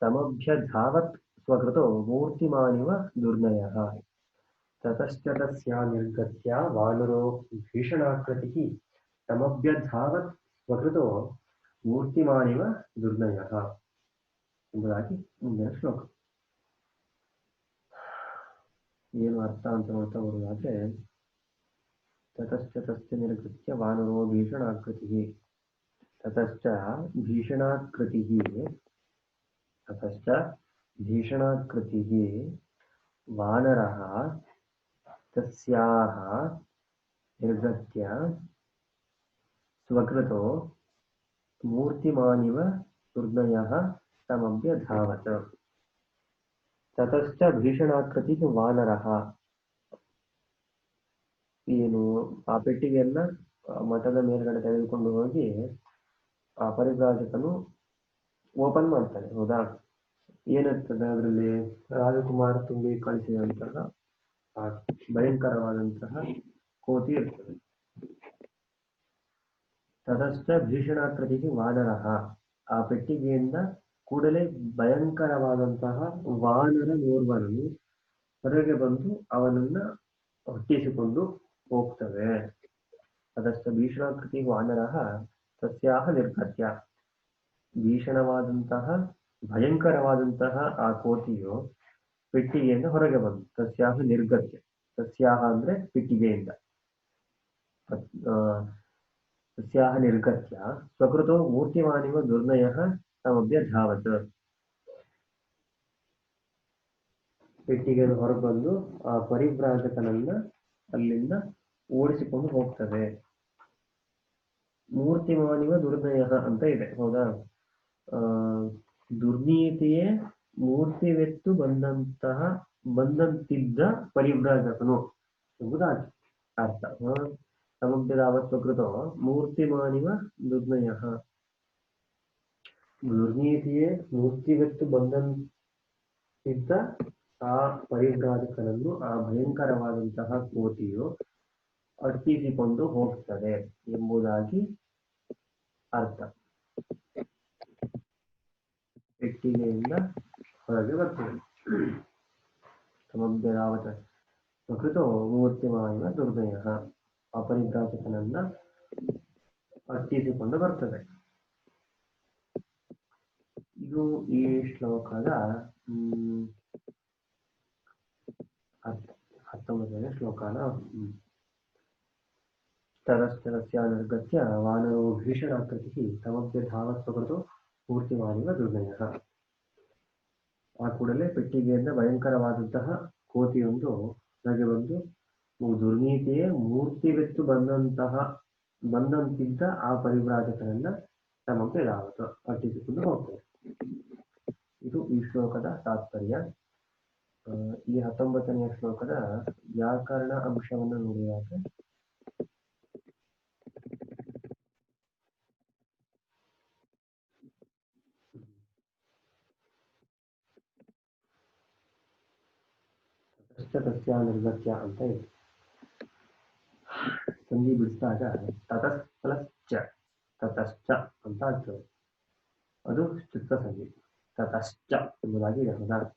ತಮಭ್ಯಧಾವತ್ ಸ್ವಕೃತೋ ಮೂರ್ತಿಮಾನಿವ ದುರ್ನಯಃ. ತತಶ್ಚ ತಸ್ಯಾ ನಿರ್ಗತ್ಯ ವಾನರೋ ಭೀಷಣಾಕೃತಿಃ ತಮಭ್ಯಧಾವತ್ ಸ್ವಕೃತೋ ಮೂರ್ತಿಮಾನಿವ ದುರ್ನಯಃ ಎಂಬುದಾಗಿ ಮುಂದಿನ ಶ್ಲೋಕ. ಏನು ಅರ್ಥ ಅಂತ ನೋಡ್ತಾ ಬರುವುದಾದ್ರೆ, ತತಶ್ಚ ತಸ್ಯ ನಿರ್ಗತ್ಯ ವಾನರೋ ಭೀಷಣಾಕೃತಿಃ. ತತಶ್ಚ ಭೀಷಣಾಕೃತಿಃ ತತಶ್ಚ ಭೀಷಣಾಕೃತಿಃ ವಾನರಃ ತಸ್ಯಾಃ ನಿರ್ಗತ್ಯ ಸ್ವಕೃತೋ ಮೂರ್ತಿಮಾನಿವ ದುರ್ನಯಃ ತಮಭ್ಯಧಾವತ್. ತತಶ್ಚ ಭೀಷಣಾಕೃತಿಃ ವಾನರಃ ಏನು ಆ ಪೆಟ್ಟಿಗೆಯನ್ನ ಮಠದ ಮೇಲ್ಗಡೆ ತೆಗೆದುಕೊಂಡು ಹೋಗಿ ಆ ಪರಿವ್ರಾಜಕನು ಓಪನ್ ಮಾಡ್ತಾನೆ. ಹೌದಾ. ಏನಿರ್ತದೆ ಅದರಲ್ಲಿ? ರಾಜಕುಮಾರ ತುಂಬಿ ಕಳಿಸಿದಂತಹ ಆ ಭಯಂಕರವಾದಂತಹ ಕೋತಿ ಇರ್ತದೆ. ತತಶ್ಚ ಭೀಷಣಾಕೃತಿಃ ವಾನರಃ ಆ ಪೆಟ್ಟಿಗೆಯಿಂದ ಕೂಡಲೇ ಭಯಂಕರವಾದಂತಹ ವಾನರ ಓರ್ವನನ್ನು ಹೊರಗೆ ಬಂದು ಅವನನ್ನ ಹೊಟ್ಟಿಸಿಕೊಂಡು ಹೋಗ್ತವೆ. ತತಶ್ಚ ಭೀಷಣಾಕೃತಿಃ ವಾನರಃ ತಸ್ಯಾಹ ನಿರ್ಗತ್ಯ ಭೀಷಣವಾದಂತಹ ಭಯಂಕರವಾದಂತಹ ಆ ಕೋತಿಯು ಪೆಟ್ಟಿಗೆಯಿಂದ ಹೊರಗೆ ಬಂದು ತಸ್ಯಾಹ ನಿರ್ಗತ್ಯ. ತಸ್ಯಾಹ ಅಂದ್ರೆ ಪೆಟ್ಟಿಗೆಯಿಂದ. ತಸ್ಯಾಹ ನಿರ್ಗತ್ಯ ಸ್ವಕೃತೋ ಮೂರ್ತಿಮಾನಿವ ದುರ್ನಯಃ ತಮಭ್ಯಧಾವತ್. ಪೆಟ್ಟಿಗೆಯನ್ನು ಹೊರಬಂದು ಆ ಪರಿವ್ರಾಜಕನನ್ನ ಅಲ್ಲಿಂದ ಓಡಿಸಿಕೊಂಡು ಹೋಗ್ತದೆ. ಮೂರ್ತಿಮಾನಿವ ದುರ್ನಯಃ ಅಂತ ಇದೆ. ಹೌದಾ. ದುರ್ನೀತಿಯೇ ಮೂರ್ತಿವೆತ್ತು ಬಂದಂತಿದ್ದ ಪರಿವ್ರಾಜಕನು ಎಂಬುದಾಗಿ ಅರ್ಥ. ತಮಭ್ಯಧಾವತ್ ಸ್ವಕೃತೋ ಮೂರ್ತಿಮಾನಿವ ದುರ್ನಯಃ. ದುರ್ನೀತಿಯೇ ಮೂರ್ತಿವೆತ್ತು ಬಂದಂತಿದ್ದ ಆ ಪರಿವ್ರಾಜಕನನ್ನು ಆ ಭಯಂಕರವಾದಂತಹ ಕೋತಿಯು ಅಟ್ಟಿಸಿಕೊಂಡು ಹೋಗ್ತದೆ ಎಂಬುದಾಗಿ ಅರ್ಥ. ಪೆಟ್ಟಿಗೆಯಿಂದ ಹೊರಗೆ ಬರ್ತದೆ. ಸಮಭ್ಯದಾವತ ಸ್ವಕೃತೋ ಮೂರ್ತಿಮಾನಿವ ದುರ್ದಯ, ಅಪರಿಭ್ರಾಜಕನನ್ನ ಅಟ್ಟಿಸಿಕೊಂಡು ಬರ್ತದೆ. ಇದು ಈ ಶ್ಲೋಕದ 19ನೇ ಶ್ಲೋಕನ. ತರಸ್ಯ ನಿರ್ಗತ್ಯ ವಾನರೋ ಭೀಷಣಾಕೃತಿ ಸಮಭ್ಯಧಾವತ್ವಕೃತೋ ಮೂರ್ತಿಮಾನಿವ ದುರ್ದಯ. ಆ ಕೂಡಲೇ ಪೆಟ್ಟಿಗೆಯಿಂದ ಭಯಂಕರವಾದಂತಹ ಕೋತಿಯೊಂದು ಹೊರಗೆ ಬಂದು ದುರ್ನೀತಿಯೇ ಮೂರ್ತಿವೆತ್ತು ಬಂದಂತಿದ್ದ ಆ ಪರಿವ್ರಾಜಕನನ್ನ ಸಮಭ್ಯಧಾವತ ಅಟ್ಟಿಸಿಕೊಂಡು ಹೋಗ್ತದೆ. ಇದು ಈ ಶ್ಲೋಕದ ತಾತ್ಪರ್ಯ. ಈ 19ನೇ ಶ್ಲೋಕದ ವ್ಯಾಕರಣ ಅಂಶವನ್ನು ನೋಡುವಾಗ ತಸ್ಯ ನಿರ್ಗತ್ಯ ಅಂತ ಇದೆ. ಸಂಧಿ ಬಿಡಿಸಿದಾಗ ತತಸ್ ಪ್ಲಸ್ ಚ ತತಶ್ಚ ಅಂತ ಆಗ್ತದೆ. ಅದು ಚಿತ್ತ ಸಂಧಿ. ತತಶ್ಚ ಎಂಬುದಾಗಿ ಇದೆ.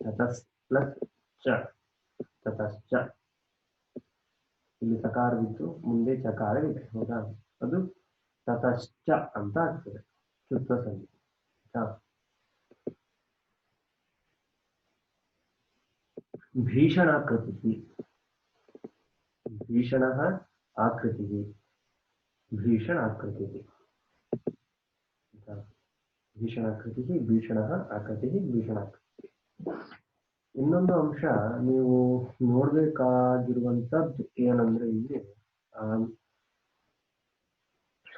ತತಸ್ ಪ್ಲಸ್ ಚ ತತಶ್ಚ. ಇಲ್ಲಿ ಸಕಾರವಿದ್ದು ಮುಂದೆ ಚಕಾರವಿದೆ. ಹೌದಾ? ಅದು ತತಶ್ಚ ಅಂತ ಆಗ್ತದೆ, ಚಿತ್ತ ಸಂಧಿ. ಭೀಷಣಾಕೃತಿ, ಭೀಷಣ ಆಕೃತಿ, ಭೀಷಣಾಕೃತಿ, ಭೀಷಣಾಕೃತಿ, ಭೀಷಣ ಆಕೃತಿ, ಭೀಷಣಾಕೃತಿ. ಇನ್ನೊಂದು ಅಂಶ ನೀವು ನೋಡ್ಬೇಕಾಗಿರುವಂತದ್ದು ಏನಂದ್ರೆ, ಇಲ್ಲಿ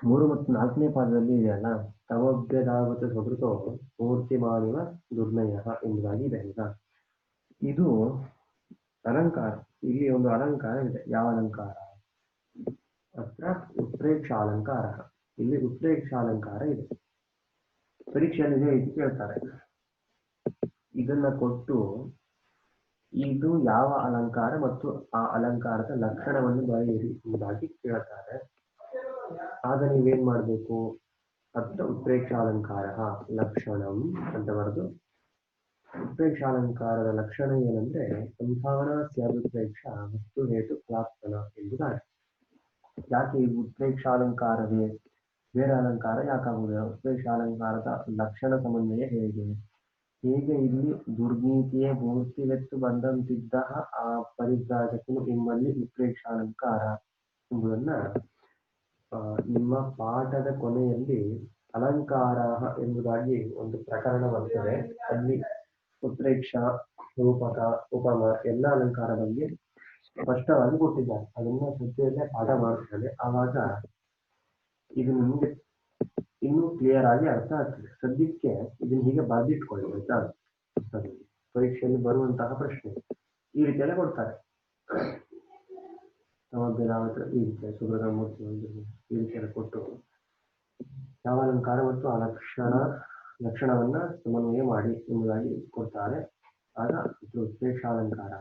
3 ಮತ್ತು 4ನೇ ಪಾದದಲ್ಲಿ ಇದೆಯಲ್ಲ, ಸಮಭ್ಯಧಾವತ ಸ್ವಕೃತೋ ಮೂರ್ತಿಮಾನಿವ ದುರ್ನಯ ಎಂಬುದಾಗಿ ಇದೆ. ಇದು ಅಲಂಕಾರ. ಇಲ್ಲಿ ಒಂದು ಅಲಂಕಾರ ಇದೆ. ಯಾವ ಅಲಂಕಾರ? ಅತ್ರ ಉತ್ಪ್ರೇಕ್ಷಾಲಂಕಾರ. ಇಲ್ಲಿ ಉತ್ಪ್ರೇಕ್ಷಾಲಂಕಾರ ಇದೆ. ಪರೀಕ್ಷೆಯಲ್ಲಿ ಇದೇ ರೀತಿ ಕೇಳ್ತಾರೆ. ಇದನ್ನ ಕೊಟ್ಟು ಇದು ಯಾವ ಅಲಂಕಾರ ಮತ್ತು ಆ ಅಲಂಕಾರದ ಲಕ್ಷಣವನ್ನು ಬರೆಯಿರಿ ಎಂಬುದಾಗಿ ಕೇಳ್ತಾರೆ. ಆಗ ನೀವೇನ್ ಮಾಡ್ಬೇಕು? ಅತ್ರ ಉತ್ಪ್ರೇಕ್ಷಾಲಂಕಾರ ಲಕ್ಷಣಂ ಅಂತ ಬರೆದು, ಉತ್ಪ್ರೇಕ್ಷಾಲಂಕಾರದ ಲಕ್ಷಣ ಏನಂದ್ರೆ ಸಂಭಾವನಾ ಸ್ಯಾದುತ್ಪ್ರೇಕ್ಷ ವಸ್ತು ಹೇತು ಫಲಾತ್ಮನ ಎಂಬುದಾಗಿ. ಯಾಕೆ ಈ ಉತ್ಪ್ರೇಕ್ಷಾಲಂಕಾರವೇ? ಬೇರೆ ಅಲಂಕಾರ ಯಾಕಾಗುವುದು? ಉತ್ಪ್ರೇಕ್ಷಾಲಂಕಾರದ ಲಕ್ಷಣ ಸಮನ್ವಯ ಹೇಗೆ? ಇಲ್ಲಿ ದುರ್ನೀತಿಯೇ ಮೂರ್ತಿವೆತ್ತು ಬಂದಂತಿದ್ದ ಆ ಪರಿಭ್ರಾಜಕನು ಎಂಬಲ್ಲಿ ಉತ್ಪ್ರೇಕ್ಷಾಲಂಕಾರ ಎಂಬುದನ್ನ ನಿಮ್ಮ ಪಾಠದ ಕೊನೆಯಲ್ಲಿ ಅಲಂಕಾರ ಎಂಬುದಾಗಿ ಒಂದು ಪ್ರಕರಣ ಬರ್ತದೆ. ಅಲ್ಲಿ ಉತ್ಪ್ರೇಕ್ಷ, ರೂಪಕ, ಉಪಮ ಎಲ್ಲ ಅಲಂಕಾರ ಬಗ್ಗೆ ಸ್ಪಷ್ಟವಾಗಿ ಕೊಟ್ಟಿದ್ದಾರೆ. ಅದನ್ನ ಶ್ರದ್ಧೆಯಲ್ಲೇ ಪಾಠ ಮಾಡ್ತಾರೆ. ಆವಾಗ ಇದು ನಿಮಗೆ ಇನ್ನೂ ಕ್ಲಿಯರ್ ಆಗಿ ಅರ್ಥ ಆಗ್ತದೆ. ಸದ್ಯಕ್ಕೆ ಇದನ್ನ ಹೀಗೆ ಬರೆದಿಟ್ಕೊಳ್ಳಿ ಆಯ್ತಾ. ಪರೀಕ್ಷೆಯಲ್ಲಿ ಬರುವಂತಹ ಪ್ರಶ್ನೆ ಈ ರೀತಿಯಲ್ಲೇ ಕೊಡ್ತಾರೆ. ಈ ರೀತಿಯ ಸುಬ್ರಹ ಮೂರ್ತಿ ಈ ರೀತಿಯಲ್ಲಿ ಕೊಟ್ಟು ಯಾವ ಅಲಂಕಾರ ಮತ್ತು ಆ ಲಕ್ಷಣವನ್ನ ಸಮನ್ವಯ ಮಾಡಿ ಎಂಬುದಾಗಿ ಕೊಡ್ತಾರೆ. ಆಗ ಉತ್ಪ್ರೇಕ್ಷಾಲಂಕಾರ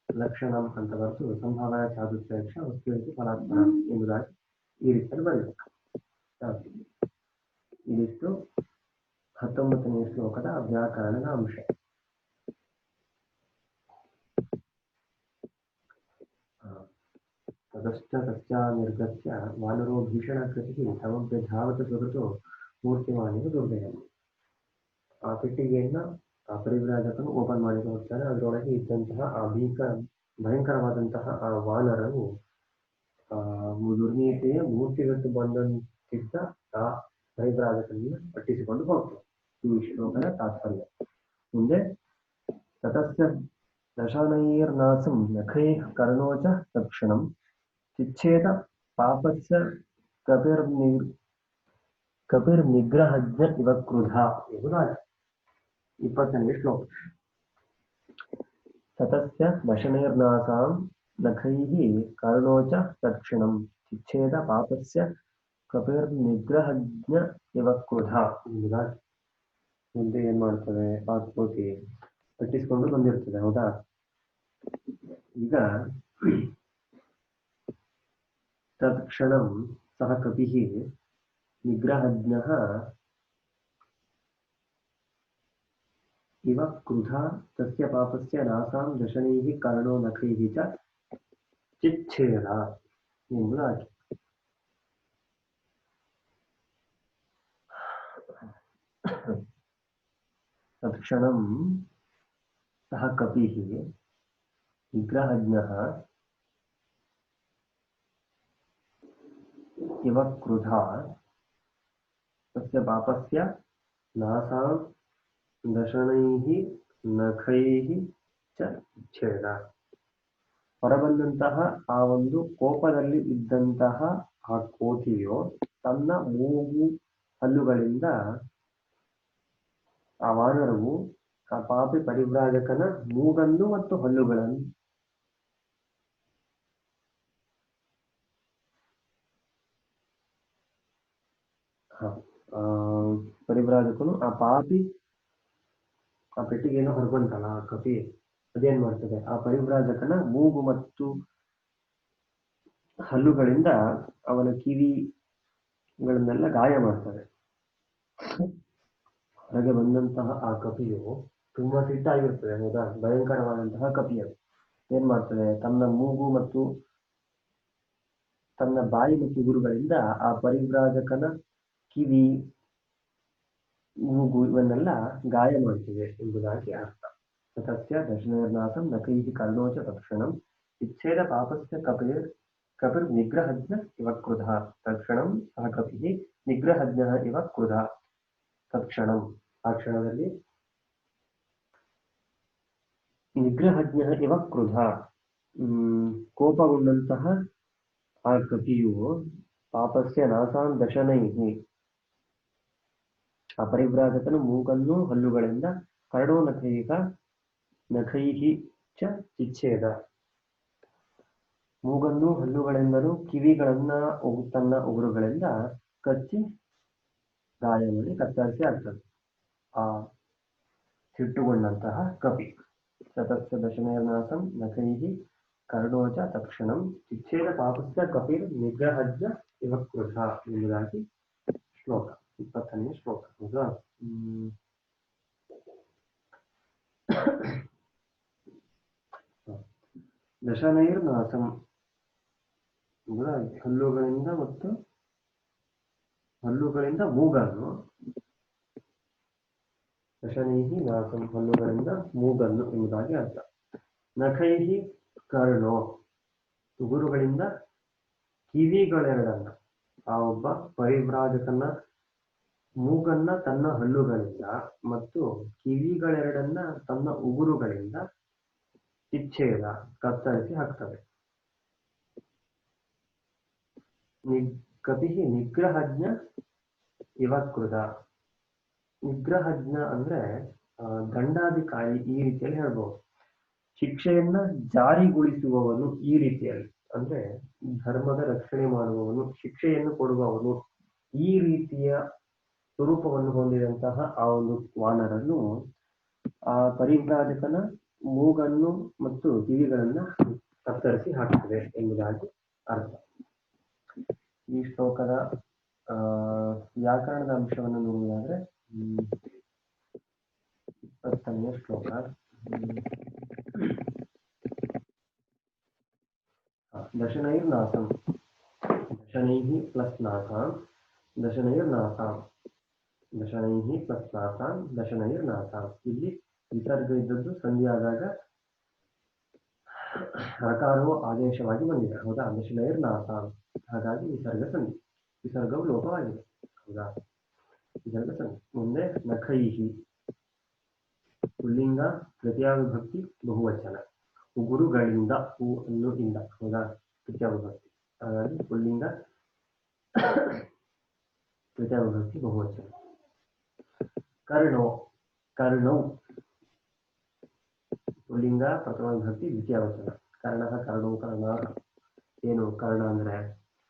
ಲಕ್ಷಣಂ ಅಂತ ಬರೆದು ಸಂಭಾವನಾ ಚಾದುತ್ಪ್ರೇಕ್ಷ ವಸ್ತು ಫಲಾತ್ಮನ ಎಂಬುದಾಗಿ ಈ ರೀತಿಯಲ್ಲಿ ಬರೀಬೇಕು. ಇದಿಷ್ಟು 19ನೇ ಶ್ಲೋಕದ ವ್ಯಾಕರಣದ ಅಂಶ. ತದಶ್ಚ ತಸ್ಯ ನಿರ್ಗತ್ಯ ವಾನರೋ ಭೀಷಣಾಕೃತಿ ಸಮಭ್ಯಧಾವತ ಸ್ವಕೃತೋ ಮೂರ್ತಿಮಾನಿವ ದುರ್ದಯ. ಆ ಪೆಟ್ಟಿಗೆಯನ್ನ ಆ ಪರಿವ್ರಾಜಕನು ಓಪನ್ ಮಾಡಿ ಹೋಗ್ತಾನೆ. ಅದರೊಳಗೆ ಇದ್ದಂತಹ ಆ ಭಯಂಕರವಾದಂತಹ ಆ ವಾನರನು ದುರ್ನೀತಿಯ ಮೂರ್ತಿಗಟ್ಟು ಬಂದಂತಿದ್ದ ಆ ಪರಿವ್ರಾಜಕನನ್ನು ಪಟ್ಟಿಸಿಕೊಂಡು ಹೋಗ್ತಾನೆ. ಈ ಶ್ಲೋಕದ ತಾತ್ಪರ್ಯ. ಮುಂದೆ ತತಸ್ಯ ದಶನೈರ್ನಾಸಂ ನಖೈಃ ಕರ್ಣೋಚ ತಕ್ಷಣಂ ಚಿಚ್ಛೇದ ಪಾಪಸ್ಯ ಕಪಿರ್ನಿಗ್ರಹಜ್ಞ ಇವ ಕ್ರುಧ ಎಂಬುದಾಗಿ 20ನೇ ಶ್ಲೋಕ. ತತಸ್ಯ ದಶನೈರ್ನಾಸಾಂ ನಖೈಃ ಕರ್ಣೋಚ ತಕ್ಷಣಂ ಚಿಚ್ಛೇದ ಪಾಪಸ್ಯ ಕಪಿರ್ನಿಗ್ರಹಜ್ಞ ಇವ ಕ್ರುಧ ಎಂಬುದಾಗಿ. ಮುಂದೆ ಏನ್ ಮಾಡ್ತದೆ? ಆ ಕೋತಿ ಪಟ್ಟಿಸ್ಕೊಂಡು ಬಂದಿರ್ತದೆ. ಹೌದಾ? ಈಗ ತತ್ಕ್ಷಣಂ ಸಹ ಕಪಿಃ ನಿಗ್ರಹಜ್ಞಃ इव क्रुधा तस्य पापस्य नासां दशनैः कर्णो नखैः च चिच्छेद ಎಂಬುದಾಗಿ. ತತ್ಕ್ಷಣಂ ಸಹ ಕಪಿಃ ನಿಗ್ರಹಜ್ಞಃ ಇವ ಕ್ರುಧಾ ತಸ್ಯ ಪಾಪಸ್ಯ ನಾಸಾಂ ದಶನೈಃ ನಖೈಃ ಚ ಛೇದ. ಹೊರಬಂದಂತಹ ಆ ಒಂದು ಕೋಪದಲ್ಲಿ ಇದ್ದಂತಹ ಆ ಕೋತಿಯು ತನ್ನ ಮೂಗು ಹಲ್ಲುಗಳಿಂದ ಆ ವಾನರವು ಆ ಪಾಪಿ ಪರಿವ್ರಾಜಕನ ಮೂಗನ್ನು ಮತ್ತು ಹಲ್ಲುಗಳನ್ನು ಪರಿವ್ರಾಜಕನು ಆ ಪಾಪಿ ಆ ಪೆಟ್ಟಿಗೆಯನ್ನು ಹೊರಬಂತಲ್ಲ ಆ ಕಪಿ ಅದೇನ್ ಮಾಡ್ತದೆ, ಆ ಪರಿವ್ರಾಜಕನ ಮೂಗು ಮತ್ತು ಹಲ್ಲುಗಳಿಂದ ಅವನ ಕಿವಿಗಳನ್ನೆಲ್ಲ ಗಾಯ ಮಾಡ್ತದೆ. ಹೊರಗೆ ಬಂದಂತಹ ಆ ಕಪಿಯು ತುಂಬಾ ಸಿಟ್ಟಾಗಿರ್ತದೆ, ಹೌದಾ, ಭಯಂಕರವಾದಂತಹ ಕಪಿ. ಅದು ಏನ್ ಮಾಡ್ತದೆ, ತನ್ನ ಮೂಗು ಮತ್ತು ತನ್ನ ಬಾಯಿ ಮತ್ತು ಉಗುರುಗಳಿಂದ ಆ ಪರಿವ್ರಾಜಕನ ಕಿವಿ, ಮೂಗು ಇವನ್ನೆಲ್ಲ ಗಾಯ ಮಾಡ್ತಿದೆ ಎಂಬುದಾಗಿ ಅರ್ಥ. ತಸ್ಯ ದಶನೈರ್ನಾಸಂ ನಖೈಃ ಕರ್ಣೋಚ ತತ್ಕ್ಷಣಂ ಇಚ್ಛೇದ ಪಾಪಸ್ಯ ಕಪಿರ್ ನಿಗ್ರಹಜ್ಞ ಇವ ಕ್ರುಧಃ. ತತ್ಕ್ಷಣಂ ಸಹ ಕಪಿಃ ನಿಗ್ರಹಜ್ಞಃ ಇವ ಕ್ರುಧಃ. ತತ್ಕ್ಷಣಂ ಆ ಕ್ಷಣದಲ್ಲಿ ನಿಗ್ರಹಜ್ಞಃ ಇವ ಕ್ರುಧಃ ಕೋಪಗೊಂಡಂತಹ ಆ ಕಪಿಯು ಪಾಪಸ್ಯ ನಾಸಾಂ ದಶನೈಃ ಆ ಪರಿವ್ರಾಜಕನ ಮೂಗನ್ನು ಹಲ್ಲುಗಳಿಂದ ಕರ್ಣೋ ನಖೈಃ ಚ ಚಿಚ್ಛೇದ ಮೂಗನ್ನು ಹಲ್ಲುಗಳಿಂದಲೂ ಕಿವಿಗಳನ್ನ ತನ್ನ ಉಗುರುಗಳಿಂದ ಕಚ್ಚಿ ಗಾಯ ಮಾಡಿ ಕತ್ತರಿಸಿ ಆಗ್ತದೆ ಆ ಸಿಟ್ಟುಗೊಂಡಂತಹ ಕಪಿ. ತತಸ್ಯ ದಶನೈರ್ನಾಸಂ ನಖೈಃ ಕರ್ಣೋಚ ತತ್ಕ್ಷಣಂ ಚಿಚ್ಛೇದ ಪಾಪಸ್ಯ ಕಪಿರ್ ನಿಗ್ರಹಜ್ಞ ಇವ ಕ್ರುಧಃ ಎಂಬುದಾಗಿ ಶ್ಲೋಕ 20ನೇ ಶ್ಲೋಕ. ಹೌದಾ? ದಶನೈರ್ನಾಸಂ ಹಲ್ಲುಗಳಿಂದ ಮತ್ತು ಹಲ್ಲುಗಳಿಂದ ಮೂಗನ್ನು, ದಶನೈಹಿ ನಾಸಂ ಹಲ್ಲುಗಳಿಂದ ಮೂಗನ್ನು ಎಂಬುದಾಗಿ ಅರ್ಥ. ನಖೈಹಿ ಕರ್ಣೋ ಉಗುರುಗಳಿಂದ ಕಿವಿಗಳೆರಡನ್ನ, ಆ ಒಬ್ಬ ಪರಿವ್ರಾಜಕನ ಮೂಗನ್ನ ತನ್ನ ಹಲ್ಲುಗಳಿಂದ ಮತ್ತು ಕಿವಿಗಳೆರಡನ್ನ ತನ್ನ ಉಗುರುಗಳಿಂದ ಚಿಚ್ಛೇದ ಕತ್ತರಿಸಿ ಹಾಕ್ತವೆ. ಕಪಿಹಿ ನಿಗ್ರಹಜ್ಞ ಇವ ಕ್ರುಧ. ನಿಗ್ರಹಜ್ಞ ಅಂದ್ರೆ ದಂಡಾಧಿಕಾರಿ, ಈ ರೀತಿಯಲ್ಲಿ ಹೇಳ್ಬಹುದು. ಶಿಕ್ಷೆಯನ್ನ ಜಾರಿಗೊಳಿಸುವವನು, ಈ ರೀತಿಯಲ್ಲಿ ಅಂದ್ರೆ ಧರ್ಮದ ರಕ್ಷಣೆ ಮಾಡುವವನು, ಶಿಕ್ಷೆಯನ್ನು ಕೊಡುವವನು, ಈ ರೀತಿಯ ಸ್ವರೂಪವನ್ನು ಹೊಂದಿದಂತಹ ಆ ಒಂದು ವಾನರನ್ನು ಆ ಪರಿವ್ರಾಜಕನ ಮೂಗನ್ನು ಮತ್ತು ಕಿವಿಗಳನ್ನ ಕತ್ತರಿಸಿ ಹಾಕ್ತದೆ ಎಂಬುದಾಗಿ ಅರ್ಥ. ಈ ಶ್ಲೋಕದ ವ್ಯಾಕರಣದ ಅಂಶವನ್ನು ನೋಡುವುದಾದ್ರೆ 20ನೇ ಶ್ಲೋಕ. ದಶನೈರ್ನಾಸಂ, ದಶನೈಃ ಪ್ಲಸ್ ನಾಸಾಂ, ದಶನೈರ್ನಾಸಾಂ, ದಶನೈಃ ಪ್ಲಸ್ ನಾಸಾಂ, ದಶನೈರ್ನಾಸಾಂ. ಇಲ್ಲಿ ವಿಸರ್ಗ ಇದ್ದದ್ದು ಸಂಧಿ ಆದಾಗ ಹಕಾರವು ಆದೇಶವಾಗಿ ಬಂದಿದೆ. ಹೌದಾ? ದಶನೈರ್ನಾಸಾಂ, ಹಾಗಾಗಿ ವಿಸರ್ಗ ಸಂಧಿ, ವಿಸರ್ಗವು ಲೋಪವಾಗಿದೆ. ಹೌದಾ? ವಿಸರ್ಗ ಸಂಧಿ. ಮುಂದೆ ನಖೈಹಿ ಪುಲ್ಲಿಂಗ ತೃತೀಯ ವಿಭಕ್ತಿ ಬಹುವಚನ, ಉಗುರುಗಳಿಂದ, ಹೂ ಅನ್ನು ಇಂದ. ಹೌದಾ? ತೃತೀಯ ವಿಭಕ್ತಿ, ಹಾಗಾಗಿ ಪುಲ್ಲಿಂಗ ತೃತೀಯ ವಿಭಕ್ತಿ ಬಹುವಚನ. ಕರ್ಣೋ, ಕರ್ಣೌ ಪುಲ್ಲಿಂಗ ಪ್ರಥಮ ವಿಭಕ್ತಿ ದ್ವಿತೀಯ ವಚನ. ಕರ್ಣಃ ಕರ್ಣೋ ಕರ್ಣಾಃ. ಏನು ಕರ್ಣ ಅಂದ್ರೆ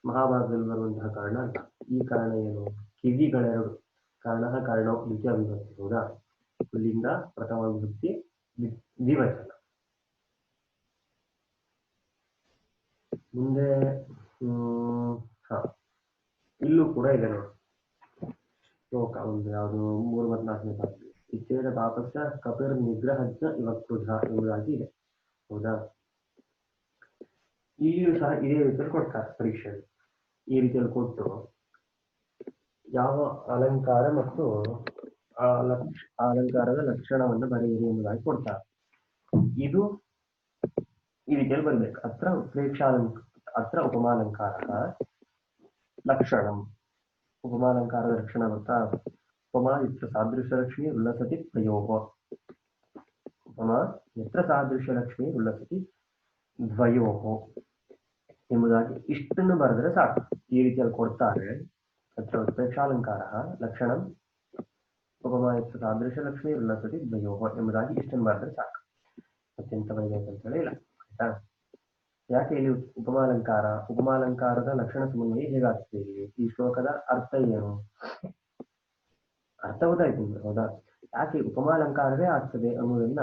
ಮಹಾಭಾರತದಲ್ಲಿ ಬರುವಂತಹ ಕರ್ಣ ಅಂತ. ಈ ಕರ್ಣ ಏನು? ಕಿವಿಗಳೆರಡು. ಕರ್ಣಃ ಕರ್ಣೋ ದ್ವಿತೀಯ ವಿಭಕ್ತಿ. ಹೌದಾ? ಪುಲ್ಲಿಂಗ ಪ್ರಥಮ ವಿಭಕ್ತಿ ದ್ವಿವಚನ. ಮುಂದೆ ಇಲ್ಲೂ ಕೂಡ ಇದೆ ನೋಡಿ ಶ್ಲೋಕ ಒಂದು ಯಾವುದು 3 ಮತ್ತು 4ನೇ ಪಾಠದಲ್ಲಿ ಇತ್ಯೇತ ಪಾಪಸ್ಯ ಕಪಿರ್ ನಿಗ್ರಹಜ್ಞ ಇವಕ್ರುಧ ಎಂಬುದಾಗಿ ಇದೆ. ಹೌದಾ? ಇಲ್ಲಿಯೂ ಸಹ ಇದೇ ರೀತಿಯಲ್ಲಿ ಕೊಡ್ತಾರೆ ಪರೀಕ್ಷೆ. ಈ ರೀತಿಯಲ್ಲಿ ಕೊಟ್ಟು ಯಾವ ಅಲಂಕಾರ ಮತ್ತು ಆ ಅಲಂಕಾರದ ಲಕ್ಷಣವನ್ನು ಬರೆಯಿರಿ ಎಂಬುದಾಗಿ ಕೊಡ್ತಾರೆ. ಇದು ಈ ರೀತಿಯಲ್ಲಿ ಬರಬೇಕು. ಅತ್ರ ಉಪಮಾಲಂಕಾರ ಲಕ್ಷಣ. ಉಪಮಾಲಂಕಾರದ ಲಕ್ಷಣ ಬರ್ತಾ ಉಪಮಾ ಯತ್ರ ಸಾದೃಶ್ಯಲಕ್ಷ್ಮಿ ಉಲ್ಲಸತಿ ದ್ವಯೋಃ. ಉಪಮಾ ಯತ್ರ ಸಾದೃಶ್ಯಲಕ್ಷ್ಮಿ ಉಲ್ಲಸತಿ ದ್ವಯೋಃ ಎಂಬುದಾಗಿ ಇಷ್ಟನ್ನು ಬರೆದ್ರೆ ಸಾಕು. ಈ ರೀತಿಯಲ್ಲಿ ಕೊಡ್ತಾರೆ. ಅತ್ರ ಉತ್ಪ್ರೇಕ್ಷಾಲಂಕಾರ ಲಕ್ಷಣ ಉಪಮಾ ಯತ್ರ ಸಾದೃಶ್ಯಲಕ್ಷ್ಮಿ ಉಲ್ಲಸತಿ ದ್ವಯೋಃ ಎಂಬುದಾಗಿ ಇಷ್ಟನ್ನು ಬರೆದ್ರೆ ಸಾಕು. ಅತ್ಯಂತ ಬರಬೇಕು ಅಂತ ಹೇಳಿ ಇಲ್ಲ. ಆಯ್ತಾ? ಯಾಕೆ ಇಲ್ಲಿ ಉಪಮಾಲಂಕಾರದ ಲಕ್ಷಣ ಸಮನ್ವಯ ಹೇಗಾಗ್ತದೆ? ಈ ಶ್ಲೋಕದ ಅರ್ಥ ಏನು? ಅರ್ಥ ಗೊತ್ತಾಯ್ತು ನಿಮ್ಗೆ, ಹೌದಾ? ಯಾಕೆ ಉಪಮಾಲಂಕಾರವೇ ಆಗ್ತದೆ ಅನ್ನೋದನ್ನ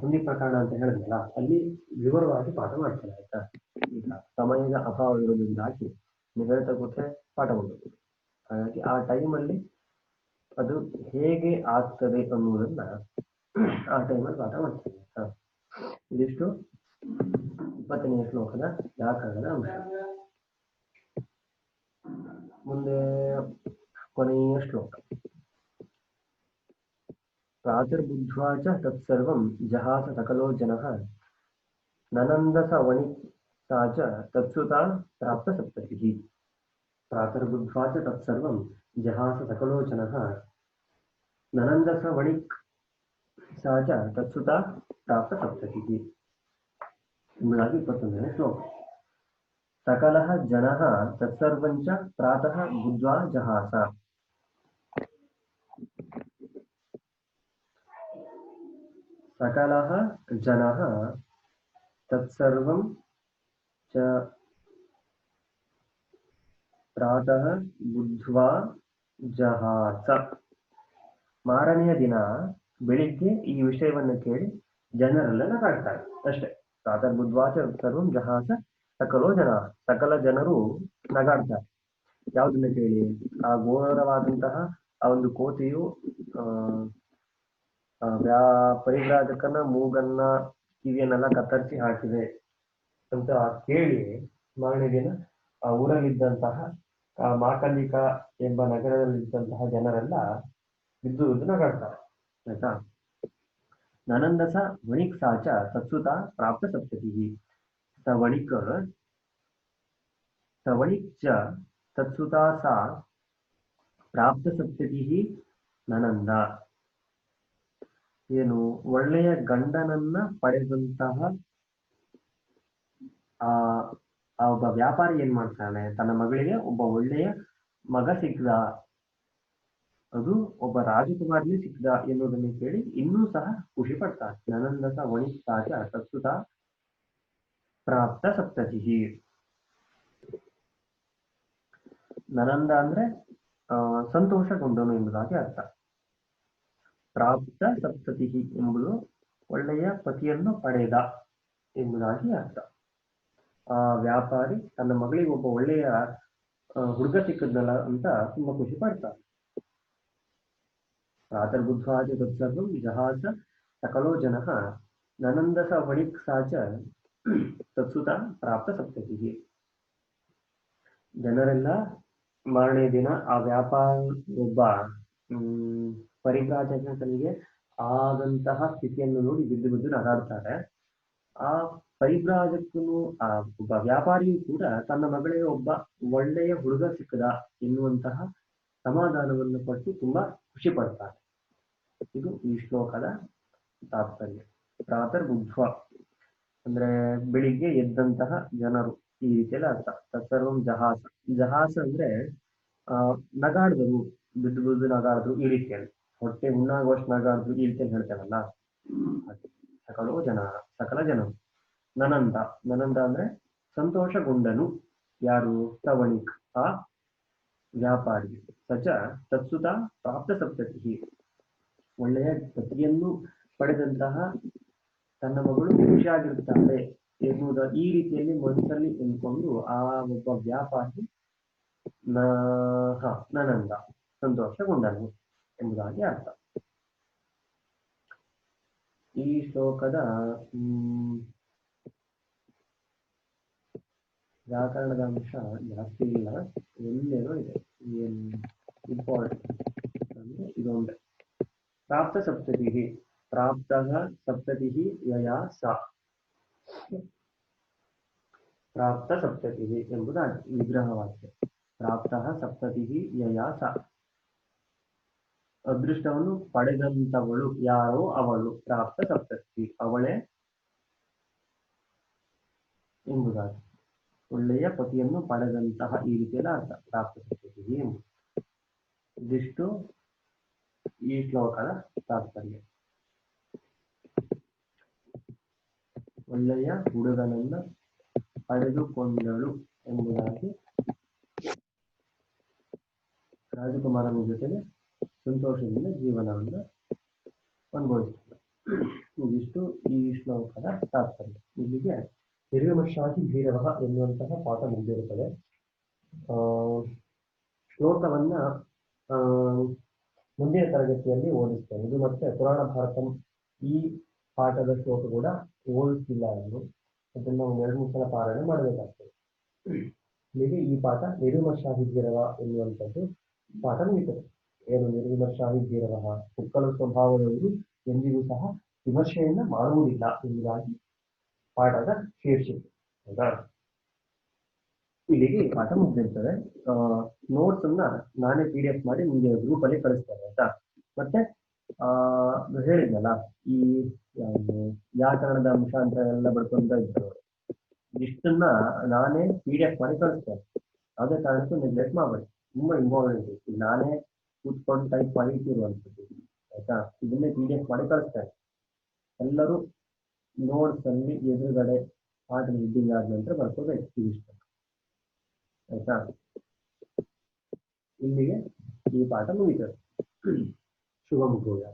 ಸುಂದಿ ಪ್ರಕರಣ ಅಂತ ಹೇಳಿದ್ನಲ್ಲ, ಅಲ್ಲಿ ವಿವರವಾಗಿ ಪಾಠ ಮಾಡ್ತಾರೆ. ಆಯ್ತಾ? ಈಗ ಸಮಯದ ಅಭಾವ ಇರೋದ್ರಿಂದಾಗಿ ನೀವು ಹೇಳ್ತಾ ಕೂತ್ರೆ ಪಾಠ ಮಾಡಬೇಕು. ಹಾಗಾಗಿ ಆ ಟೈಮಲ್ಲಿ ಅದು ಹೇಗೆ ಆಗ್ತದೆ ಅನ್ನೋದನ್ನ ಆ ಟೈಮಲ್ಲಿ ಪಾಠ ಮಾಡ್ತಾರೆ. ಇದಿಷ್ಟು 20ನೇ ಶ್ಲೋಕದ ವ್ಯಾಕರಣದ ಅಂಶ. ಮುಂದೆ ಕೊನೆಯ ಶ್ಲೋಕ. ಪ್ರಾತರ್ಬುದ್ಧ್ವಾ ಚ ತತ್ಸರ್ವಂ ಜಹಾಸ ಸಕಲೋ ಜನಃ ನನಂದಸ ವಣಿ ಸಾ ಚ ತತ್ಸುತಾ ಪ್ರಾಪ್ತ ಸಪ್ತತಿಃ. ಪ್ರಾತರ್ಬುದ್ಧ್ವಾ ಚ ತತ್ಸರ್ವಂ ಜಹಾಸ ಸಕಲೋ ಜನಃ ನನಂದಸ ವಣಿಕ್ ಸಾ ಚ ತತ್ಸುತಾ ಪ್ರಾಪ್ತ ಸಪ್ತತಿಃ ಎಂಬುದಾಗಿ 21ನೇ ಶ್ಲೋಕ. ಸಕಲಃ ಜನಃ ತತ್ಸರ್ವಂಚ ಪ್ರಾತಃ ಬುದ್ಧ್ವಾ ಜಹಾಸ. ಸಕಲಃ ಜನಃ ತತ್ಸರ್ವಂ ಚ ಪ್ರಾತಃ ಬುದ್ಧ್ವಾ ಜಹಾಸ. ಮಾರನೆಯ ದಿನ ಬೆಳಿಗ್ಗೆ ಈ ವಿಷಯವನ್ನು ಕೇಳಿ ಜನರೆಲ್ಲ ನಗಾಡ್ತಾರೆ ಅಷ್ಟೇ. ಪ್ರಾತಃ ಬುದ್ಧ್ವಾ ಚ ತತ್ಸರ್ವಂ ಜಹಾಸ ಸಕಲೋ ಜನ. ಸಕಲ ಜನರು ನಗಾಡ್ತಾರೆ. ಯಾವುದನ್ನ ಕೇಳಿ? ಆ ಘೋರವಾದಂತಹ ಆ ಒಂದು ಕೋತಿಯು ಪರಿವ್ರಾಜಕನ ಮೂಗನ್ನ ಕಿವಿಯನ್ನೆಲ್ಲ ಕತ್ತರಿಸಿ ಹಾಕಿದೆ ಅಂತ ಕೇಳಿ ಮಾರನೇ ದಿನ ಆ ಊರಲ್ಲಿದ್ದಂತಹ ಮಾಕಲ್ಲಿಕ ಎಂಬ ನಗರದಲ್ಲಿದ್ದಂತಹ ಜನರೆಲ್ಲ ಬಿದ್ದು ನಗಾಡ್ತಾರೆ. ಆಯ್ತಾ? ನನಂದಸ ವಣಿಕ್ ಸಾಚ ತತ್ಸುತ ಪ್ರಾಪ್ತ ಸಪ್ತತಿಃ. ಸವಣಿಕ್ ಚ ತತ್ಸುತಾ ಸಾ ಪ್ರಾಪ್ತ ಸಪ್ತತಿಃ ನನಂದ. ಏನು? ಒಳ್ಳೆಯ ಗಂಡನನ್ನ ಪಡೆದಂತಹ ಆ ಒಬ್ಬ ವ್ಯಾಪಾರಿ ಏನ್ ಮಾಡ್ತಾನೆ? ತನ್ನ ಮಗಳಿಗೆ ಒಬ್ಬ ಒಳ್ಳೆಯ ಮಗ ಸಿಕ್ದ, ಅದು ಒಬ್ಬ ರಾಜಕುಮಾರನೇ ಸಿಕ್ದ ಎನ್ನುವುದನ್ನು ಕೇಳಿ ಇನ್ನೂ ಸಹ ಖುಷಿ ಪಡ್ತಾನೆ. ನನಂದಸ ವಣಿಸ್ತಾಚ ತತ್ಸುತ ಪ್ರಾಪ್ತ ಸಪ್ತತಿಃ. ನನಂದ ಅಂದ್ರೆ ಸಂತೋಷಗೊಂಡನು ಎಂಬುದಾಗಿ ಅರ್ಥ. ಪ್ರಾಪ್ತ ಸಪ್ತತಿಃ ಎಂಬುದು ಒಳ್ಳೆಯ ಪತಿಯನ್ನು ಪಡೆದ ಎಂಬುದಾಗಿ ಅರ್ಥ. ಆ ವ್ಯಾಪಾರಿ ತನ್ನ ಮಗಳಿಗೆ ಒಬ್ಬ ಒಳ್ಳೆಯ ಹುಡುಗ ಸಿಕ್ಕದ್ನಲ್ಲ ಅಂತ ತುಂಬಾ ಖುಷಿ ಪಡ್ತಾನೆ. ಪ್ರಾತರ್ಬುದ್ಧ್ವಾ ಚ ತತ್ಸರ್ವಂ ಜಹಾಸ ಸಕಲೋ ಜನಃ ನನಂದಸ ವಣಿಕ್ ಸಾ ಚ ತತ್ಸುತ ಪ್ರಾಪ್ತ ಸಪ್ತತಿಃ. ಜನರೆಲ್ಲ ಮಾರನೇ ದಿನ ಆ ವ್ಯಾಪಾರ ಒಬ್ಬ ಪರಿವ್ರಾಜಕನಿಗೆ ಆದಂತಹ ಸ್ಥಿತಿಯನ್ನು ನೋಡಿ ಬಿದ್ದು ನಗಾಡ್ತಾರೆ. ಆ ಪರಿವ್ರಾಜಕನು ಆ ಒಬ್ಬ ವ್ಯಾಪಾರಿಯು ಕೂಡ ತನ್ನ ಮಗಳಿಗೆ ಒಬ್ಬ ಒಳ್ಳೆಯ ಹುಡುಗ ಸಿಕ್ಕದ ಎನ್ನುವಂತಹ ಸಮಾಧಾನವನ್ನು ಪಟ್ಟು ತುಂಬಾ ಖುಷಿ ಪಡ್ತಾರೆ. ಇದು ಈ ಶ್ಲೋಕದ ತಾತ್ಪರ್ಯ. ಪ್ರಾತರ್ಬುದ್ಧ್ವಾ ಅಂದ್ರೆ ಬೆಳಿಗ್ಗೆ ಎದ್ದಂತಹ ಜನರು ಈ ರೀತಿಯಲ್ಲಿ ಅರ್ಥ. ತತ್ಸರ್ವಂ ಜಹಾಸ. ಜಹಾಸ ಅಂದ್ರೆ ನಗಾಡಿದರು, ಬಿದ್ದು ನಗಾಡಿದ್ರು ಈ ರೀತಿಯಲ್ಲಿ. ಹೊಟ್ಟೆ ಹುಣ್ಣಾಗುವಷ್ಟು ನಗಾಡಿದ್ರು ಈ ರೀತಿಯಲ್ಲಿ ಹೇಳ್ತೇವಲ್ಲ. ಸಕಲೋ ಜನ, ಸಕಲ ಜನರು. ನನಂದ ಅಂದ್ರೆ ಸಂತೋಷಗೊಂಡನು. ಯಾರು? ಸವಣಿಕ್ ಆ ವ್ಯಾಪಾರಿ. ಸಚ ತತ್ಸುತ ಪ್ರಾಪ್ತ ಸಪ್ತತಿಃ. ಒಳ್ಳೆಯ ಪತಿಯನ್ನು ಪಡೆದಂತಹ ತನ್ನ ಮಗಳು ಖುಷಿಯಾಗಿರುತ್ತಾಳೆ ಎನ್ನುವುದ ಈ ರೀತಿಯಲ್ಲಿ ಮನಸ್ಸಲ್ಲಿ ಎಂದುಕೊಂಡು ಆ ಒಬ್ಬ ವ್ಯಾಪಾರಿ ನನಂದ ಸಂತೋಷಗೊಂಡನು ಎಂಬುದಾಗಿ ಅರ್ಥ. ಈ ಶ್ಲೋಕದ ವ್ಯಾಕರಣದ ಅಂಶ ಜಾಸ್ತಿ ಇಲ್ಲ, ಎಲ್ಲೇನೋ ಇದೆ. ಇಂಪಾರ್ಟೆಂಟ್ ಅಂದ್ರೆ ಇದೊಂದೇ. ಪ್ರಾಪ್ತ ಸಪ್ತತಿ, ಪ್ರಾಪ್ತಃ ಸಪ್ತತಿ ಯಯಾ ಸ. ಪ್ರಾಪ್ತ ಸಪ್ತತಿ ಎಂಬುದಾಗಿ ವಿಗ್ರಹವಾಕ್ಯ. ಪ್ರಾಪ್ತಃ ಸಪ್ತತಿ ಯಯಾ ಸ. ಅದೃಷ್ಟವನ್ನು ಪಡೆದಂತವಳು ಯಾರೋ ಅವಳು. ಪ್ರಾಪ್ತ ಸಪ್ತತಿ ಅವಳೇ ಎಂಬುದಾಗಿ. ಒಳ್ಳೆಯ ಪತಿಯನ್ನು ಪಡೆದಂತಹ, ಈ ರೀತಿಯಲ್ಲ ಅರ್ಥ ಪ್ರಾಪ್ತ ಸಪ್ತತಿ ಎಂಬುದು. ಇದಿಷ್ಟು ಈ ಶ್ಲೋಕದ ತಾತ್ಪರ್ಯ. ಒಳ್ಳೆಯ ಹುಡುಗನನ್ನ ಪಡೆದುಕೊಂಡಳು ಎಂಬುದಾಗಿ ರಾಜಕುಮಾರನ ಜೊತೆಗೆ ಸಂತೋಷದಿಂದ ಜೀವನವನ್ನು ಅನುಭವಿಸ್ತಾರೆ. ಇದಿಷ್ಟು ಈ ಶ್ಲೋಕದ ತಾತ್ಪರ್ಯ. ಇಲ್ಲಿಗೆ ನಿರ್ವಿಮರ್ಶಾದಿ ಭೀರವ ಎನ್ನುವಂತಹ ಪಾಠ ಮುಗಿದಿರುತ್ತದೆ. ಶ್ಲೋಕವನ್ನ ಮುಂದಿನ ತರಗತಿಯಲ್ಲಿ ಓದಿಸ್ತೇನೆ. ಇದು ಮತ್ತೆ ಪುರಾಣ ಭಾರತಂ ಈ ಪಾಠದ ಶ್ಲೋಕ ಕೂಡ ಓದಿಸ್ತಿಲ್ಲ ನಾನು. ಅದನ್ನು ಒಂದು 2-3 ಸಲ ಪಾರಾಯಣ ಮಾಡಬೇಕಾಗ್ತದೆ. ಇಲ್ಲಿಗೆ ಈ ಪಾಠ ನಿರ್ವಿಮರ್ಶಾದಿ ಭೀರವ ಎನ್ನುವಂಥದ್ದು ಪಾಠ ಮುಗಿತದೆ. ಏನು ನಿರ್ವಿಮರ್ಶಾದಿ ಭೀರವ, ಉಕ್ಕಲ ಸ್ವಭಾವದವರು ಎಂದಿಗೂ ಸಹ ವಿಮರ್ಶೆಯನ್ನ ಮಾಡುವುದಿಲ್ಲ ಎಂಬುದಾಗಿ ಪಾಠದ ಶೀರ್ಷಿಕೆ. ಹೌದಾ? ಇಲ್ಲಿಗೆ ಪಾಠ ಮುಗಿದಿರ್ತದೆ. ನೋಟ್ಸ್ ಅನ್ನ ನಾನೇ PDF ಮಾಡಿ ನಿಮಗೆ ಗ್ರೂಪ್ ಅಲ್ಲಿ ಕಳಿಸ್ತೇನೆ. ಆಯ್ತಾ? ಮತ್ತೆ ಹೇಳಿದ್ನಲ್ಲ, ಈ ವ್ಯಾಕರಣದ ಅಂಶಾಂತರ ಎಲ್ಲ ಬರ್ಕೊಂತ ಇದ್ರು, ಇಷ್ಟನ್ನ ನಾನೇ PDF ಮಾಡಿ ಕಳಿಸ್ತೇನೆ. ಯಾವುದೇ ಕಾರಣಕ್ಕೂ ನೆಗ್ಲೆಕ್ಟ್ ಮಾಡಬೇಡಿ. ತುಂಬಾ ಇಂಪಾರ್ಟೆಂಟ್ ಇದೆ. ನಾನೇ ಕೂತ್ಕೊಂಡು ಟೈಪ್ ಮಾಡಿ ಇಟ್ಟಿರುವಂಥದ್ದು. ಆಯ್ತಾ? ಇದನ್ನೇ PDF ಮಾಡಿ ಕಳಿಸ್ತೇನೆ. ಎಲ್ಲರೂ ನೋಟ್ಸ್ ಅಲ್ಲಿ ಎದುರುಗಡೆ ಪಾಠ ರೀಡಿಂಗ್ ಆದ ನಂತರ ಬರ್ಕೋಬೇಕು ಇಷ್ಟ. ಆಯ್ತಾ? ಇಲ್ಲಿಗೆ ಈ ಪಾಠ ಮುಗಿತದೆ. ಶುಭ ಮುಗಿದ.